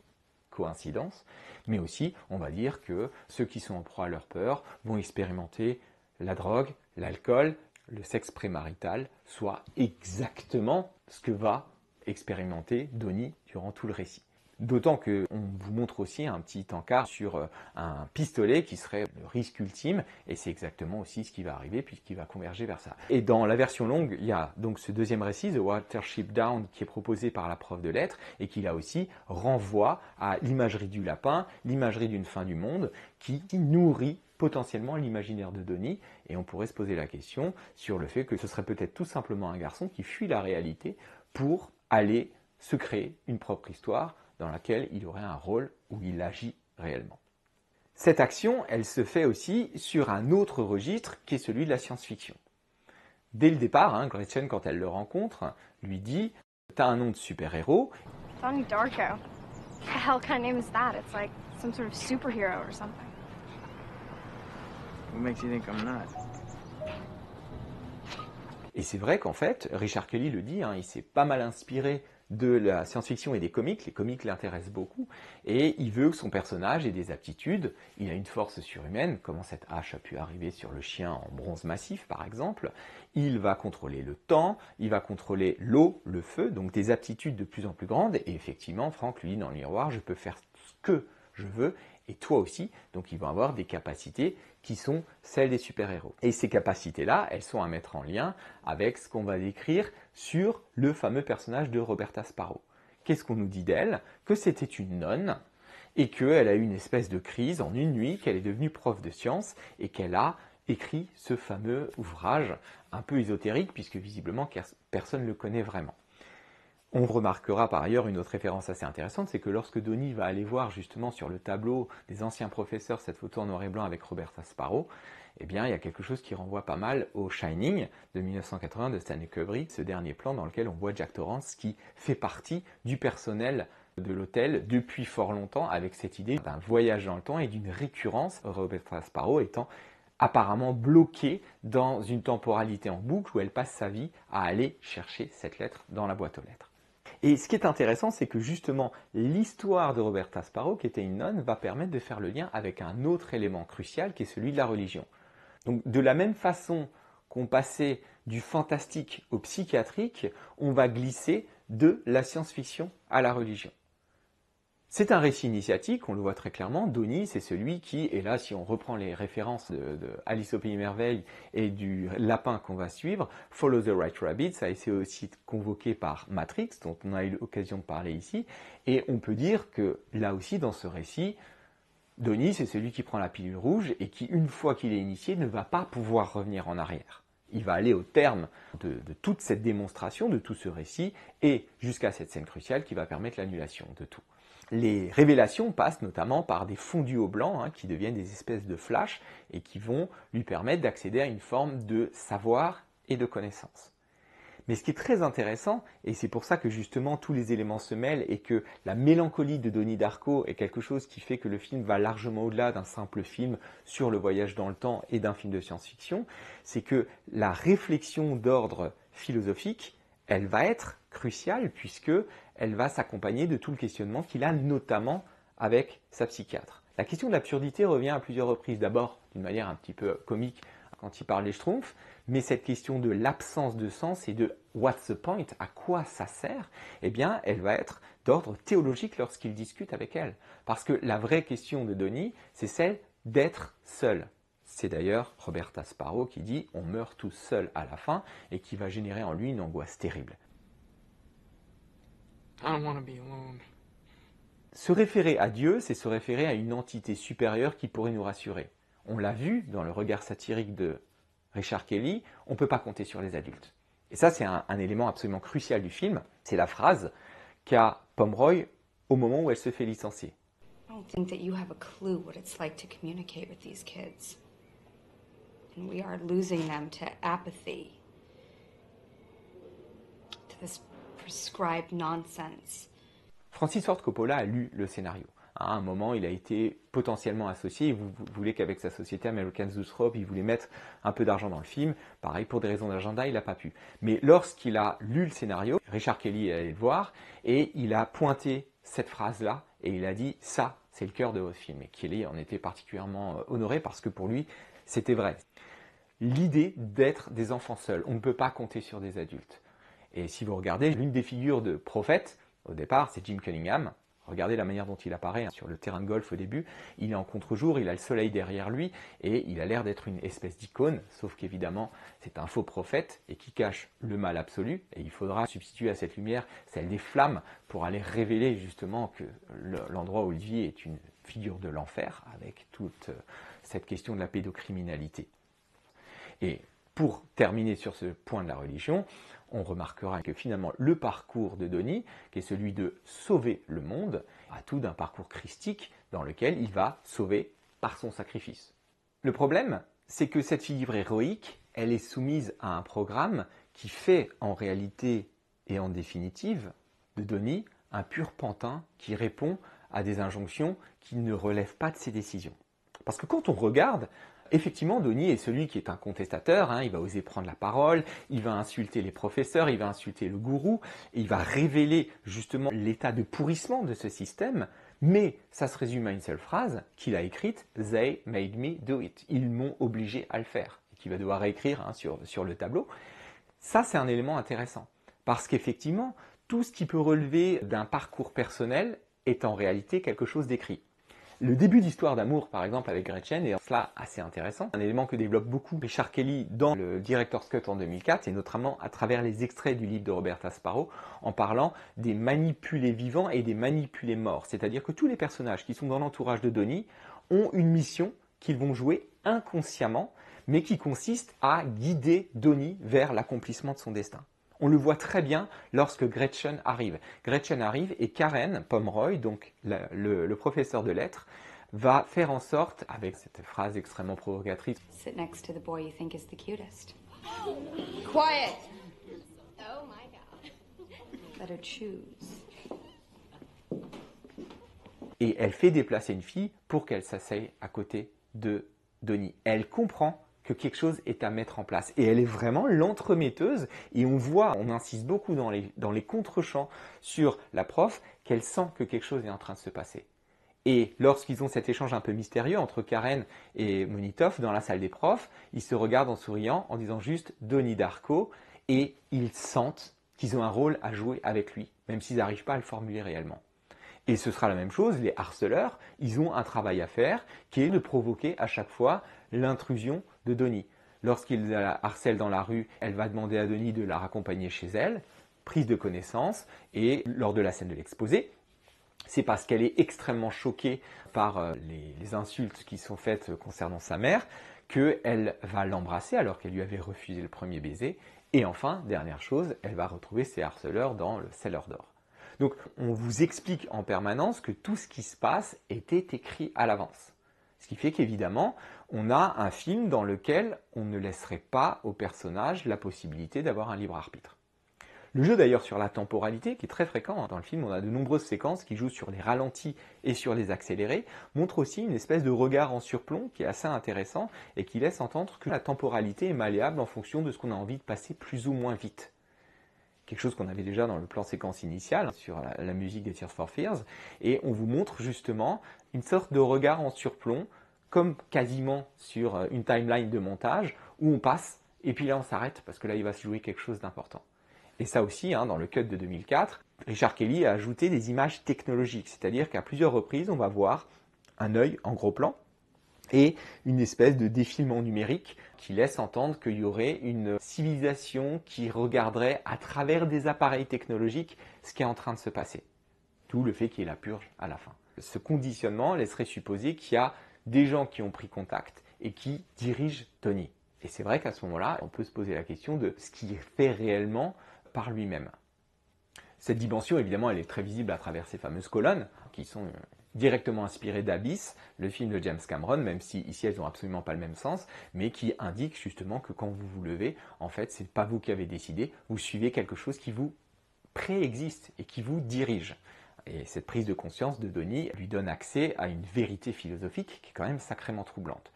coïncidence, mais aussi, on va dire que ceux qui sont en proie à leur peur vont expérimenter la drogue, l'alcool, le sexe prémarital, soit exactement ce que va expérimenter Donnie durant tout le récit. D'autant qu'on vous montre aussi un petit encart sur un pistolet qui serait le risque ultime, et c'est exactement aussi ce qui va arriver puisqu'il va converger vers ça. Et dans la version longue, il y a donc ce deuxième récit, The Watership Down, qui est proposé par la prof de lettres et qui là aussi renvoie à l'imagerie du lapin, l'imagerie d'une fin du monde qui nourrit potentiellement l'imaginaire de Donnie, et on pourrait se poser la question sur le fait que ce serait peut-être tout simplement un garçon qui fuit la réalité pour aller se créer une propre histoire dans laquelle il aurait un rôle où il agit réellement. Cette action, elle se fait aussi sur un autre registre qui est celui de la science-fiction. Dès le départ, Gretchen, quand elle le rencontre, lui dit « T'as un nom de super-héros. » Donnie Darko. What the hell kind of name is that? It's like some sort of superhero or something. What makes you think I'm not? Et c'est vrai qu'en fait, Richard Kelly le dit, il s'est pas mal inspiré de la science-fiction et des comics. Les comics l'intéressent beaucoup et il veut que son personnage ait des aptitudes. Il a une force surhumaine, comment cette hache a pu arriver sur le chien en bronze massif par exemple. Il va contrôler le temps, il va contrôler l'eau, le feu, donc des aptitudes de plus en plus grandes. Et effectivement, Frank lui dit dans le miroir, je peux faire ce que je veux et toi aussi. Donc ils vont avoir des capacités qui sont celles des super-héros. Et ces capacités-là, elles sont à mettre en lien avec ce qu'on va décrire sur le fameux personnage de Roberta Sparrow. Qu'est-ce qu'on nous dit d'elle? Que c'était une nonne et qu'elle a eu une espèce de crise en une nuit, qu'elle est devenue prof de sciences et qu'elle a écrit ce fameux ouvrage un peu ésotérique puisque visiblement personne ne le connaît vraiment. On remarquera par ailleurs une autre référence assez intéressante, c'est que lorsque Donnie va aller voir justement sur le tableau des anciens professeurs cette photo en noir et blanc avec Roberta Sparrow, eh bien il y a quelque chose qui renvoie pas mal au Shining de 1980 de Stanley Kubrick, ce dernier plan dans lequel on voit Jack Torrance qui fait partie du personnel de l'hôtel depuis fort longtemps avec cette idée d'un voyage dans le temps et d'une récurrence, Roberta Sparrow étant apparemment bloquée dans une temporalité en boucle où elle passe sa vie à aller chercher cette lettre dans la boîte aux lettres. Et ce qui est intéressant, c'est que justement l'histoire de Roberta Sparrow, qui était une nonne, va permettre de faire le lien avec un autre élément crucial qui est celui de la religion. Donc de la même façon qu'on passait du fantastique au psychiatrique, on va glisser de la science-fiction à la religion. C'est un récit initiatique, on le voit très clairement. Donnie, c'est celui qui, et là si on reprend les références de Alice au Pays des Merveilles et du lapin qu'on va suivre, Follow the Right Rabbit, ça a été aussi convoqué par Matrix, dont on a eu l'occasion de parler ici, et on peut dire que là aussi dans ce récit, Donnie c'est celui qui prend la pilule rouge et qui, une fois qu'il est initié, ne va pas pouvoir revenir en arrière. Il va aller au terme de toute cette démonstration, de tout ce récit, et jusqu'à cette scène cruciale qui va permettre l'annulation de tout. Les révélations passent notamment par des fondus au blanc qui deviennent des espèces de flashs et qui vont lui permettre d'accéder à une forme de savoir et de connaissance. Mais ce qui est très intéressant, et c'est pour ça que justement tous les éléments se mêlent et que la mélancolie de Donnie Darko est quelque chose qui fait que le film va largement au-delà d'un simple film sur le voyage dans le temps et d'un film de science-fiction, c'est que la réflexion d'ordre philosophique, elle va être cruciale puisque elle va s'accompagner de tout le questionnement qu'il a notamment avec sa psychiatre. La question de l'absurdité revient à plusieurs reprises, d'abord d'une manière un petit peu comique quand il parle des Schtroumpfs, mais cette question de l'absence de sens et de what's the point, à quoi ça sert, eh bien, elle va être d'ordre théologique lorsqu'il discute avec elle. Parce que la vraie question de Donnie, c'est celle d'être seul. C'est d'ailleurs Roberta Sparrow qui dit « on meurt tous seuls à la fin » et qui va générer en lui une angoisse terrible. I don't want to be alone. Se référer à Dieu, c'est se référer à une entité supérieure qui pourrait nous rassurer. On l'a vu dans le regard satirique de Richard Kelly, on ne peut pas compter sur les adultes. Et ça, c'est un élément absolument crucial du film. C'est la phrase qu'a Pomeroy au moment où elle se fait licencier. I don't think that you have a clue what it's like to communicate with these kids. And we are losing them to apathy, to this prescribed nonsense. Francis Ford Coppola a lu le scénario. À un moment, il a été potentiellement associé. Vous voulez qu'avec sa société American Zoetrope, il voulait mettre un peu d'argent dans le film. Pareil, pour des raisons d'agenda, il n'a pas pu. Mais lorsqu'il a lu le scénario, Richard Kelly est allé le voir et il a pointé cette phrase-là et il a dit « ça, c'est le cœur de votre film ». Et Kelly en était particulièrement honoré parce que pour lui, c'était vrai. L'idée d'être des enfants seuls. On ne peut pas compter sur des adultes. Et si vous regardez, l'une des figures de prophète, au départ, c'est Jim Cunningham. Regardez la manière dont il apparaît sur le terrain de golf au début. Il est en contre-jour, il a le soleil derrière lui et il a l'air d'être une espèce d'icône, sauf qu'évidemment, c'est un faux prophète et qui cache le mal absolu. Et il faudra substituer à cette lumière celle des flammes pour aller révéler justement que l'endroit où il vit est une figure de l'enfer avec toute cette question de la pédocriminalité. Et pour terminer sur ce point de la religion, on remarquera que finalement le parcours de Donnie, qui est celui de sauver le monde, a tout d'un parcours christique dans lequel il va sauver par son sacrifice. Le problème, c'est que cette figure héroïque, elle est soumise à un programme qui fait en réalité et en définitive de Donnie un pur pantin qui répond à des injonctions qui ne relèvent pas de ses décisions. Parce que quand on regarde, effectivement, Donnie est celui qui est un contestateur, il va oser prendre la parole, il va insulter les professeurs, il va insulter le gourou, et il va révéler justement l'état de pourrissement de ce système, mais ça se résume à une seule phrase qu'il a écrite « They made me do it ». Ils m'ont obligé à le faire, et qu'il va devoir réécrire sur le tableau. Ça, c'est un élément intéressant, parce qu'effectivement, tout ce qui peut relever d'un parcours personnel est en réalité quelque chose d'écrit. Le début d'Histoire d'amour, par exemple, avec Gretchen, est en cela assez intéressant. Un élément que développe beaucoup Richard Kelly dans le Director's Cut en 2004, et notamment à travers les extraits du livre de Roberta Sparrow, en parlant des manipulés vivants et des manipulés morts. C'est-à-dire que tous les personnages qui sont dans l'entourage de Donnie ont une mission qu'ils vont jouer inconsciemment, mais qui consiste à guider Donnie vers l'accomplissement de son destin. On le voit très bien lorsque Gretchen arrive. Gretchen arrive et Karen Pomeroy, donc le professeur de lettres, va faire en sorte, avec cette phrase extrêmement provocatrice, « Sit next to the boy you think is the cutest. Quiet! Oh my god. Let her choose. » Et elle fait déplacer une fille pour qu'elle s'asseye à côté de Donnie. Elle comprend que quelque chose est à mettre en place. Et elle est vraiment l'entremetteuse, et on insiste beaucoup dans les contre-champs sur la prof, qu'elle sent que quelque chose est en train de se passer. Et lorsqu'ils ont cet échange un peu mystérieux entre Karen et Monitov dans la salle des profs, ils se regardent en souriant, en disant juste « Donnie Darko », et ils sentent qu'ils ont un rôle à jouer avec lui, même s'ils n'arrivent pas à le formuler réellement. Et ce sera la même chose, les harceleurs, ils ont un travail à faire qui est de provoquer à chaque fois l'intrusion de Donnie. Lorsqu'il la harcèle dans la rue, elle va demander à Donnie de la raccompagner chez elle, prise de connaissance, et lors de la scène de l'exposé, c'est parce qu'elle est extrêmement choquée par les insultes qui sont faites concernant sa mère qu'elle va l'embrasser alors qu'elle lui avait refusé le premier baiser. Et enfin, dernière chose, elle va retrouver ses harceleurs dans le cellar d'or. Donc on vous explique en permanence que tout ce qui se passe était écrit à l'avance. Ce qui fait qu'évidemment, on a un film dans lequel on ne laisserait pas au personnage la possibilité d'avoir un libre arbitre. Le jeu d'ailleurs sur la temporalité, qui est très fréquent dans le film, on a de nombreuses séquences qui jouent sur les ralentis et sur les accélérés, montre aussi une espèce de regard en surplomb qui est assez intéressant et qui laisse entendre que la temporalité est malléable en fonction de ce qu'on a envie de passer plus ou moins vite. Quelque chose qu'on avait déjà dans le plan séquence initial sur la musique des Tears for Fears, et on vous montre justement une sorte de regard en surplomb, comme quasiment sur une timeline de montage, où on passe et puis là on s'arrête parce que là il va se jouer quelque chose d'important. Et ça aussi, dans le cut de 2004, Richard Kelly a ajouté des images technologiques, c'est-à-dire qu'à plusieurs reprises, on va voir un œil en gros plan et une espèce de défilement numérique qui laisse entendre qu'il y aurait une civilisation qui regarderait à travers des appareils technologiques ce qui est en train de se passer. D'où le fait qu'il y ait la purge à la fin. Ce conditionnement laisserait supposer qu'il y a des gens qui ont pris contact et qui dirigent Tony. Et c'est vrai qu'à ce moment-là, on peut se poser la question de ce qu'il fait réellement par lui-même. Cette dimension, évidemment, elle est très visible à travers ces fameuses colonnes qui sont directement inspirées d'Abyss, le film de James Cameron, même si ici elles n'ont absolument pas le même sens, mais qui indiquent justement que quand vous vous levez, en fait, c'est pas vous qui avez décidé, vous suivez quelque chose qui vous préexiste et qui vous dirige. Et cette prise de conscience de Donnie lui donne accès à une vérité philosophique qui est quand même sacrément troublante.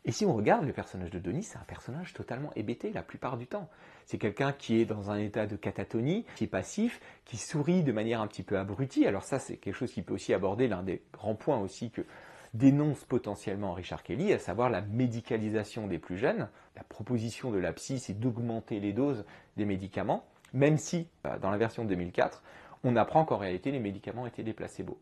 Et si on regarde le personnage de Donnie, c'est un personnage totalement hébété la plupart du temps. C'est quelqu'un qui est dans un état de catatonie, qui est passif, qui sourit de manière un petit peu abrutie. Alors ça, c'est quelque chose qui peut aussi aborder l'un des grands points aussi que dénonce potentiellement Richard Kelly, à savoir la médicalisation des plus jeunes. La proposition de la psy, c'est d'augmenter les doses des médicaments, même si, dans la version de 2004, on apprend qu'en réalité, les médicaments étaient des placebos.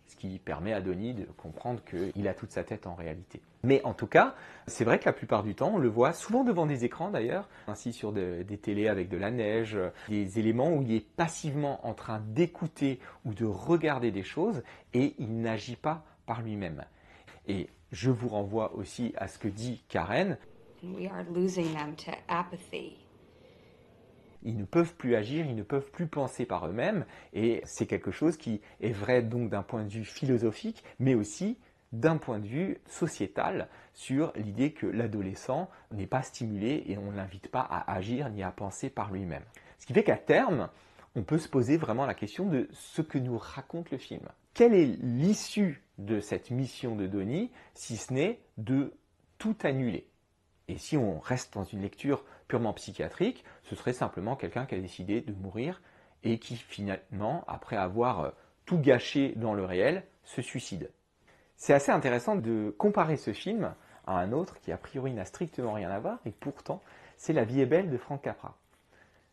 Ce qui permet à Donnie de comprendre qu'il a toute sa tête en réalité. Mais en tout cas, c'est vrai que la plupart du temps, on le voit souvent devant des écrans d'ailleurs, ainsi sur des télés avec de la neige, des éléments où il est passivement en train d'écouter ou de regarder des choses et il n'agit pas par lui-même. Et je vous renvoie aussi à ce que dit Karen. We are losing them to apathy. Ils ne peuvent plus agir, ils ne peuvent plus penser par eux-mêmes, et c'est quelque chose qui est vrai donc d'un point de vue philosophique, mais aussi d'un point de vue sociétal, sur l'idée que l'adolescent n'est pas stimulé et on ne l'invite pas à agir ni à penser par lui-même. Ce qui fait qu'à terme, on peut se poser vraiment la question de ce que nous raconte le film. Quelle est l'issue de cette mission de Donnie, si ce n'est de tout annuler ? Et si on reste dans une lecture purement psychiatrique, ce serait simplement quelqu'un qui a décidé de mourir et qui finalement, après avoir tout gâché dans le réel, se suicide. C'est assez intéressant de comparer ce film à un autre qui a priori n'a strictement rien à voir, et pourtant c'est La vie est belle de Frank Capra.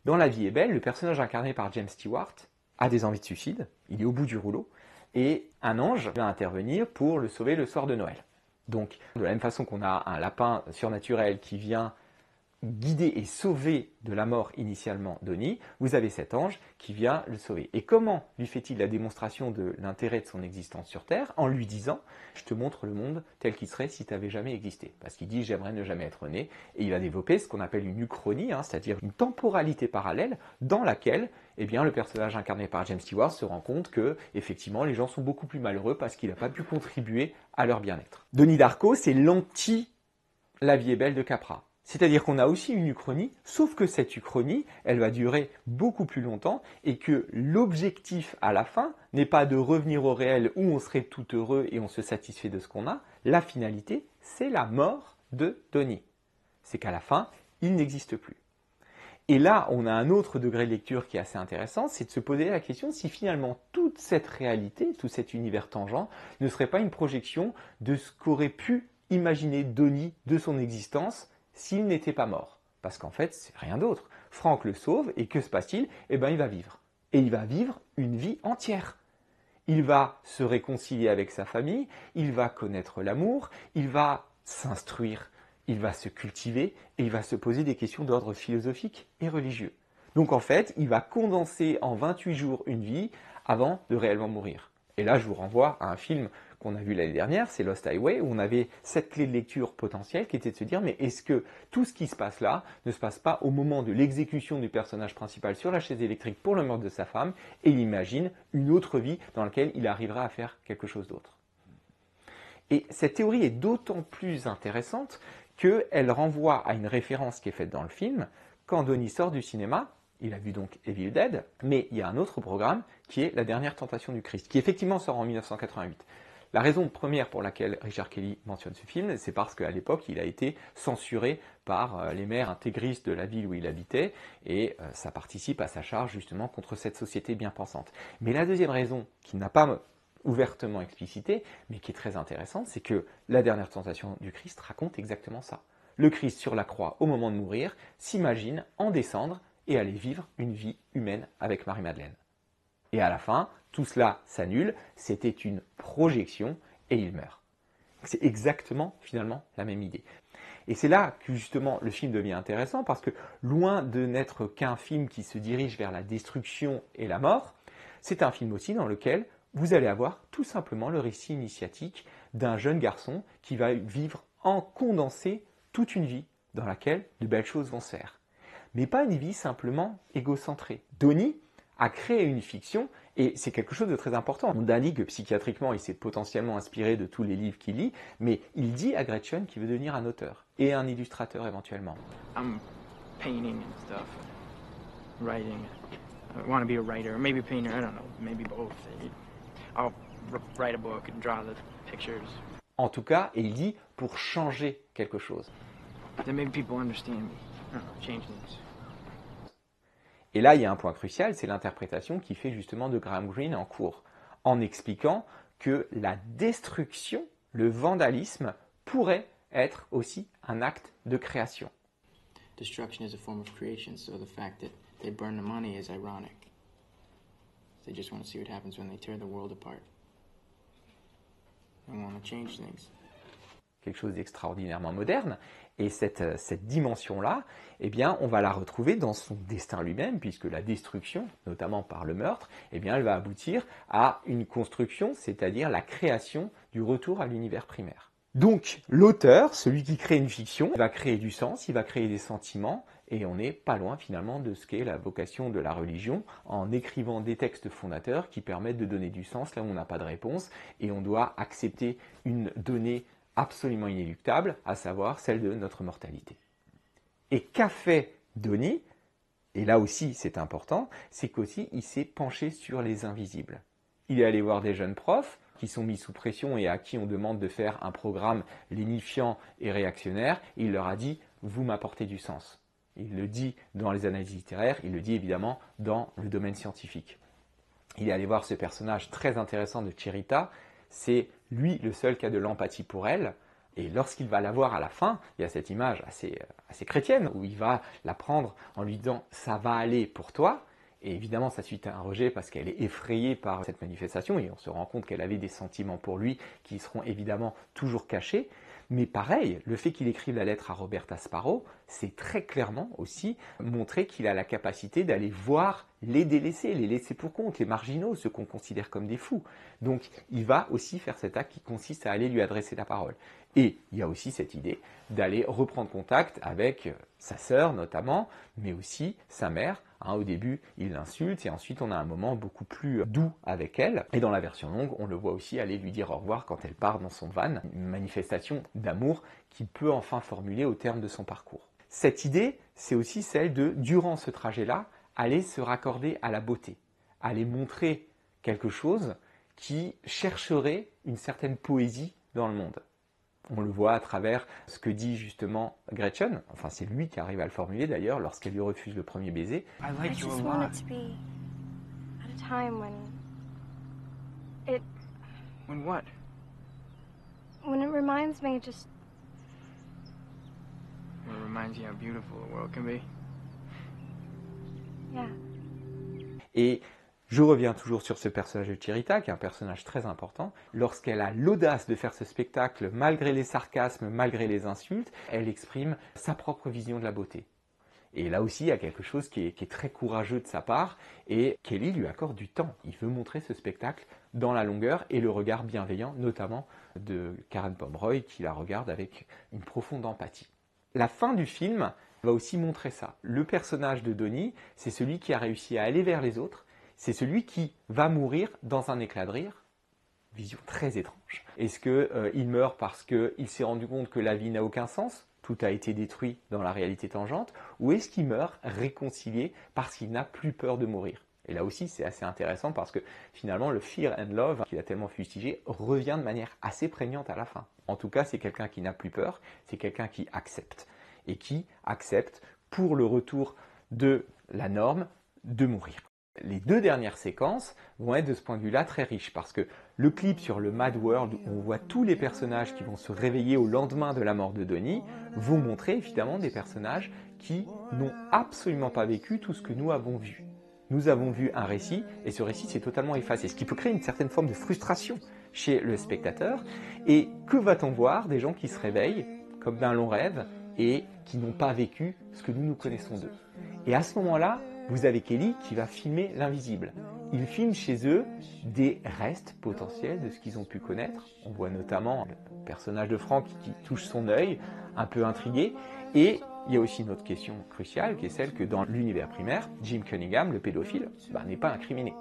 Dans La vie est belle, le personnage incarné par James Stewart a des envies de suicide, il est au bout du rouleau, et un ange va intervenir pour le sauver le soir de Noël. Donc, de la même façon qu'on a un lapin surnaturel qui vient guider et sauver de la mort initialement Donnie, vous avez cet ange qui vient le sauver. Et comment lui fait-il la démonstration de l'intérêt de son existence sur Terre ? En lui disant « Je te montre le monde tel qu'il serait si tu n'avais jamais existé ». Parce qu'il dit « J'aimerais ne jamais être né ». Et il va développer ce qu'on appelle une uchronie, c'est-à-dire une temporalité parallèle dans laquelle le personnage incarné par James Stewart se rend compte que, effectivement, les gens sont beaucoup plus malheureux parce qu'il n'a pas pu contribuer à leur bien-être. Donnie Darko, c'est l'anti La vie est belle de Capra. C'est-à-dire qu'on a aussi une uchronie, sauf que cette uchronie, elle va durer beaucoup plus longtemps et que l'objectif à la fin n'est pas de revenir au réel où on serait tout heureux et on se satisfait de ce qu'on a. La finalité, c'est la mort de Donnie. C'est qu'à la fin, il n'existe plus. Et là, on a un autre degré de lecture qui est assez intéressant, c'est de se poser la question si finalement toute cette réalité, tout cet univers tangent, ne serait pas une projection de ce qu'aurait pu imaginer Donnie de son existence s'il n'était pas mort. Parce qu'en fait, c'est rien d'autre. Frank le sauve, et que se passe-t-il ? Il va vivre. Et il va vivre une vie entière. Il va se réconcilier avec sa famille, il va connaître l'amour, il va s'instruire, il va se cultiver, et il va se poser des questions d'ordre philosophique et religieux. Donc en fait, il va condenser en 28 jours une vie avant de réellement mourir. Et là, je vous renvoie à un film qu'on a vu l'année dernière, c'est Lost Highway, où on avait cette clé de lecture potentielle qui était de se dire, mais est-ce que tout ce qui se passe là ne se passe pas au moment de l'exécution du personnage principal sur la chaise électrique pour le meurtre de sa femme, et il imagine une autre vie dans laquelle il arrivera à faire quelque chose d'autre. Et cette théorie est d'autant plus intéressante qu'elle renvoie à une référence qui est faite dans le film. Quand Donnie sort du cinéma, il a vu donc Evil Dead, mais il y a un autre programme qui est La Dernière Tentation du Christ, qui effectivement sort en 1988. La raison première pour laquelle Richard Kelly mentionne ce film, c'est parce qu'à l'époque, il a été censuré par les maires intégristes de la ville où il habitait, et ça participe à sa charge justement contre cette société bien pensante. Mais la deuxième raison, qui n'a pas ouvertement explicitée, mais qui est très intéressante, c'est que La Dernière Tentation du Christ raconte exactement ça. Le Christ sur la croix, au moment de mourir, s'imagine en descendre et aller vivre une vie humaine avec Marie-Madeleine. Et à la fin, tout cela s'annule, c'était une projection et il meurt. C'est exactement finalement la même idée. Et c'est là que justement le film devient intéressant parce que loin de n'être qu'un film qui se dirige vers la destruction et la mort, c'est un film aussi dans lequel vous allez avoir tout simplement le récit initiatique d'un jeune garçon qui va vivre en condensé toute une vie dans laquelle de belles choses vont se faire. Mais pas une vie simplement égocentrée. Donnie a créé une fiction, et c'est quelque chose de très important. On indique que psychiatriquement, il s'est potentiellement inspiré de tous les livres qu'il lit, mais il dit à Gretchen qu'il veut devenir un auteur, et un illustrateur éventuellement. I'm painting and stuff, writing. I want to be a writer, maybe a painter, I don't know, maybe both. I'll write a book and draw the pictures. En tout cas, et il dit pour changer quelque chose. Then maybe people understand me. I don't know, change things. Et là, il y a un point crucial, c'est l'interprétation qu'il fait justement de Graham Greene en cours, en expliquant que la destruction, le vandalisme, pourrait être aussi un acte de création. Destruction is a form of creation, so the fact that they burn the money is ironic. They just want to see what happens when they tear the world apart. They want to change things. Quelque chose d'extraordinairement moderne. Et cette dimension-là, eh bien, on va la retrouver dans son destin lui-même, puisque la destruction, notamment par le meurtre, eh bien, elle va aboutir à une construction, c'est-à-dire la création du retour à l'univers primaire. Donc, l'auteur, celui qui crée une fiction, va créer du sens, il va créer des sentiments, et on n'est pas loin finalement de ce qu'est la vocation de la religion, en écrivant des textes fondateurs qui permettent de donner du sens là où on n'a pas de réponse, et on doit accepter une donnée absolument inéluctable, à savoir celle de notre mortalité. Et qu'a fait Donnie, et là aussi c'est important, c'est qu'aussi il s'est penché sur les invisibles. Il est allé voir des jeunes profs qui sont mis sous pression et à qui on demande de faire un programme lénifiant et réactionnaire, et il leur a dit « vous m'apportez du sens ». Il le dit dans les analyses littéraires, il le dit évidemment dans le domaine scientifique. Il est allé voir ce personnage très intéressant de Cherita, c'est lui le seul qui a de l'empathie pour elle, et lorsqu'il va la voir à la fin, il y a cette image assez chrétienne, où il va la prendre en lui disant « ça va aller pour toi », et évidemment ça suit à un rejet parce qu'elle est effrayée par cette manifestation, et on se rend compte qu'elle avait des sentiments pour lui qui seront évidemment toujours cachés. Mais pareil, le fait qu'il écrive la lettre à Roberta Sparrow, c'est très clairement aussi montrer qu'il a la capacité d'aller voir les délaissés, les laissés pour compte, les marginaux, ceux qu'on considère comme des fous. Donc il va aussi faire cet acte qui consiste à aller lui adresser la parole. Et il y a aussi cette idée d'aller reprendre contact avec sa sœur notamment, mais aussi sa mère. Au début, il l'insulte et ensuite on a un moment beaucoup plus doux avec elle. Et dans la version longue, on le voit aussi aller lui dire au revoir quand elle part dans son van. Une manifestation d'amour qu'il peut enfin formuler au terme de son parcours. Cette idée, c'est aussi celle de, durant ce trajet-là, aller se raccorder à la beauté, aller montrer quelque chose qui chercherait une certaine poésie dans le monde. On le voit à travers ce que dit justement Gretchen, enfin c'est lui qui arrive à le formuler d'ailleurs lorsqu'elle lui refuse le premier baiser. I I like you just a want lot. it to be at a time When what? when it reminds me just It reminds you how beautiful the world can be. yeah. Et je reviens toujours sur ce personnage de Cherita, qui est un personnage très important. Lorsqu'elle a l'audace de faire ce spectacle, malgré les sarcasmes, malgré les insultes, elle exprime sa propre vision de la beauté. Et là aussi, il y a quelque chose qui est très courageux de sa part, et Kelly lui accorde du temps. Il veut montrer ce spectacle dans la longueur et le regard bienveillant, notamment de Karen Pomeroy, qui la regarde avec une profonde empathie. La fin du film va aussi montrer ça. Le personnage de Donnie, c'est celui qui a réussi à aller vers les autres, c'est celui qui va mourir dans un éclat de rire. Vision très étrange. Est-ce qu'il meurt parce qu'il s'est rendu compte que la vie n'a aucun sens ? Tout a été détruit dans la réalité tangente, ou est-ce qu'il meurt réconcilié parce qu'il n'a plus peur de mourir? Et là aussi, c'est assez intéressant parce que finalement, le fear and love, qu'il a tellement fustigé, revient de manière assez prégnante à la fin. En tout cas, c'est quelqu'un qui n'a plus peur, c'est quelqu'un qui accepte. Et qui accepte, pour le retour de la norme, de mourir. Les 2 dernières séquences vont être de ce point de vue-là très riches parce que le clip sur le Mad World, où on voit tous les personnages qui vont se réveiller au lendemain de la mort de Donnie, vont montrer évidemment des personnages qui n'ont absolument pas vécu tout ce que nous avons vu. Nous avons vu un récit et ce récit s'est totalement effacé, ce qui peut créer une certaine forme de frustration chez le spectateur. Et que va-t-on voir? Des gens qui se réveillent comme d'un long rêve et qui n'ont pas vécu ce que nous connaissons d'eux. Et à ce moment-là, vous avez Kelly qui va filmer l'invisible. Il filme chez eux des restes potentiels de ce qu'ils ont pu connaître. On voit notamment le personnage de Frank qui touche son œil, un peu intrigué. Et il y a aussi une autre question cruciale qui est celle que dans l'univers primaire, Jim Cunningham, le pédophile, n'est pas incriminé.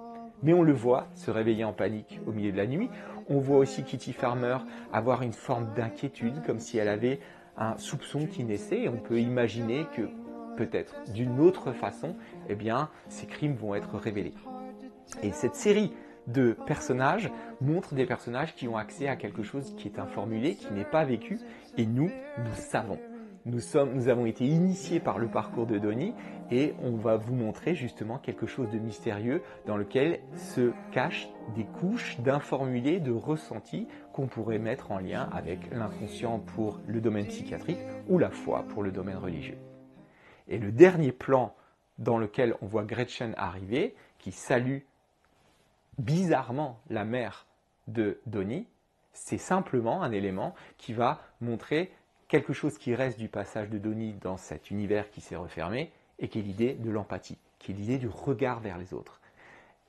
Mais on le voit se réveiller en panique au milieu de la nuit. On voit aussi Kitty Farmer avoir une forme d'inquiétude, comme si elle avait un soupçon qui naissait. Et on peut imaginer que peut-être d'une autre façon, eh bien, ces crimes vont être révélés. Et cette série de personnages montre des personnages qui ont accès à quelque chose qui est informulé, qui n'est pas vécu, et nous savons. Nous avons été initiés par le parcours de Donnie, et on va vous montrer justement quelque chose de mystérieux dans lequel se cachent des couches d'informulés, de ressentis qu'on pourrait mettre en lien avec l'inconscient pour le domaine psychiatrique ou la foi pour le domaine religieux. Et le dernier plan dans lequel on voit Gretchen arriver, qui salue bizarrement la mère de Donnie, c'est simplement un élément qui va montrer quelque chose qui reste du passage de Donnie dans cet univers qui s'est refermé, et qui est l'idée de l'empathie, qui est l'idée du regard vers les autres.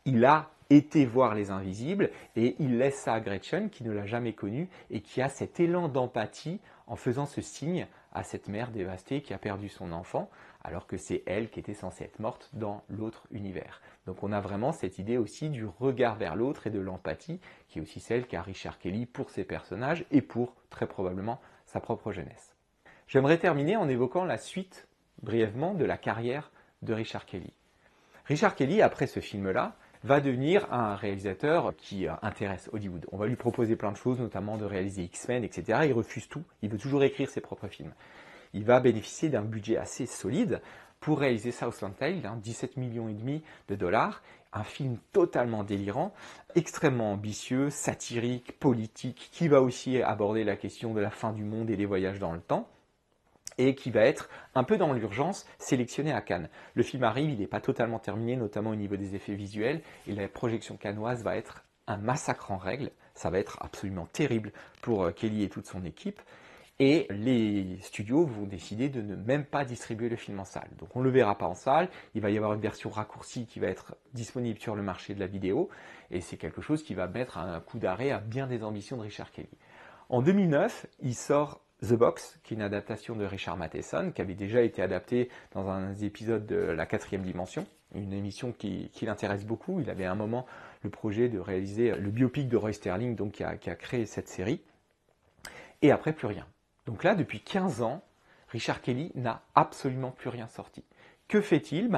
Il a été voir les invisibles et il laisse ça à Gretchen qui ne l'a jamais connu et qui a cet élan d'empathie en faisant ce signe à cette mère dévastée qui a perdu son enfant alors que c'est elle qui était censée être morte dans l'autre univers. Donc on a vraiment cette idée aussi du regard vers l'autre et de l'empathie qui est aussi celle qu'a Richard Kelly pour ses personnages et pour très probablement sa propre jeunesse. J'aimerais terminer en évoquant la suite brièvement de la carrière de Richard Kelly. Richard Kelly, après ce film-là, va devenir un réalisateur qui intéresse Hollywood. On va lui proposer plein de choses, notamment de réaliser X-Men, etc. Il refuse tout, il veut toujours écrire ses propres films. Il va bénéficier d'un budget assez solide pour réaliser Southland Tales, 17,5 millions de dollars, un film totalement délirant, extrêmement ambitieux, satirique, politique, qui va aussi aborder la question de la fin du monde et des voyages dans le temps, et qui va être un peu dans l'urgence sélectionné à Cannes. Le film arrive, il n'est pas totalement terminé, notamment au niveau des effets visuels, et la projection cannoise va être un massacre en règle. Ça va être absolument terrible pour Kelly et toute son équipe. Et les studios vont décider de ne même pas distribuer le film en salle. Donc on ne le verra pas en salle, il va y avoir une version raccourcie qui va être disponible sur le marché de la vidéo, et c'est quelque chose qui va mettre un coup d'arrêt à bien des ambitions de Richard Kelly. En 2009, il sort The Box, qui est une adaptation de Richard Matheson, qui avait déjà été adaptée dans un épisode de La 4e dimension, une émission qui l'intéresse beaucoup. Il avait à un moment le projet de réaliser le biopic de Roy Sterling, donc qui a créé cette série. Et après, plus rien. Donc là, depuis 15 ans, Richard Kelly n'a absolument plus rien sorti. Que fait-il ?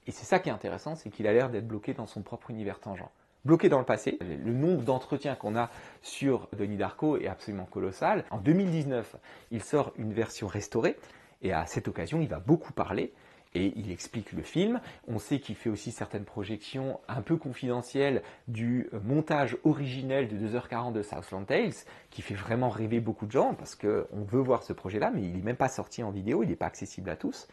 Et c'est ça qui est intéressant, c'est qu'il a l'air d'être bloqué dans son propre univers tangent. Bloqué dans le passé, le nombre d'entretiens qu'on a sur Donnie Darko est absolument colossal. En 2019, il sort une version restaurée, et à cette occasion, il va beaucoup parler, et il explique le film. On sait qu'il fait aussi certaines projections un peu confidentielles du montage originel de 2h40 de Southland Tales, qui fait vraiment rêver beaucoup de gens, parce qu'on veut voir ce projet-là, mais il n'est même pas sorti en vidéo, il n'est pas accessible à tous.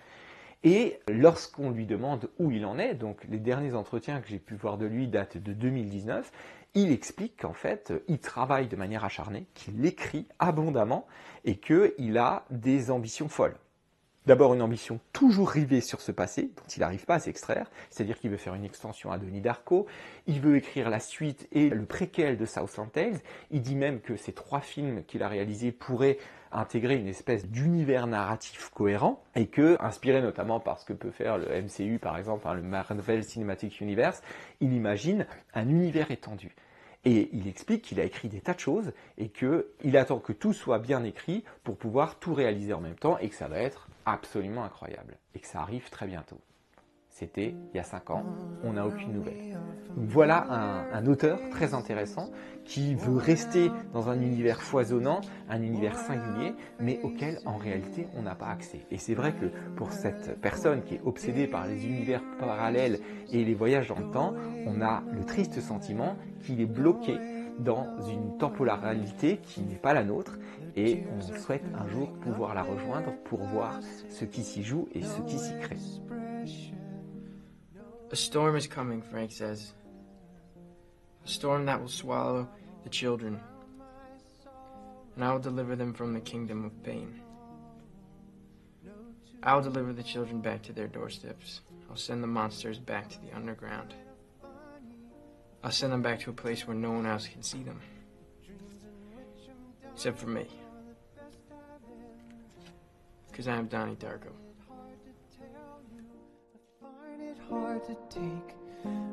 Et lorsqu'on lui demande où il en est, donc les derniers entretiens que j'ai pu voir de lui datent de 2019, il explique qu'en fait, il travaille de manière acharnée, qu'il écrit abondamment et qu'il a des ambitions folles. D'abord une ambition toujours rivée sur ce passé, dont il n'arrive pas à s'extraire, c'est-à-dire qu'il veut faire une extension à Denis Darko, il veut écrire la suite et le préquel de Southland Tales, il dit même que ces 3 films qu'il a réalisés pourraient intégrer une espèce d'univers narratif cohérent, et que, inspiré notamment par ce que peut faire le MCU par exemple, le Marvel Cinematic Universe, il imagine un univers étendu. Et il explique qu'il a écrit des tas de choses et qu'il attend que tout soit bien écrit pour pouvoir tout réaliser en même temps et que ça va être absolument incroyable. Et que ça arrive très bientôt. C'était il y a 5 ans, on n'a aucune nouvelle. Donc voilà un auteur très intéressant qui veut rester dans un univers foisonnant, un univers singulier, mais auquel en réalité on n'a pas accès. Et c'est vrai que pour cette personne qui est obsédée par les univers parallèles et les voyages dans le temps, on a le triste sentiment qu'il est bloqué dans une temporalité qui n'est pas la nôtre et on souhaite un jour pouvoir la rejoindre pour voir ce qui s'y joue et ce qui s'y crée. A storm is coming, Frank says. A storm that will swallow the children, and I will deliver them from the kingdom of pain. I will deliver the children back to their doorsteps. I'll send the monsters back to the underground. I'll send them back to a place where no one else can see them. Except for me. Because I am Donnie Darko. Hard to take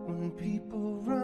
when people run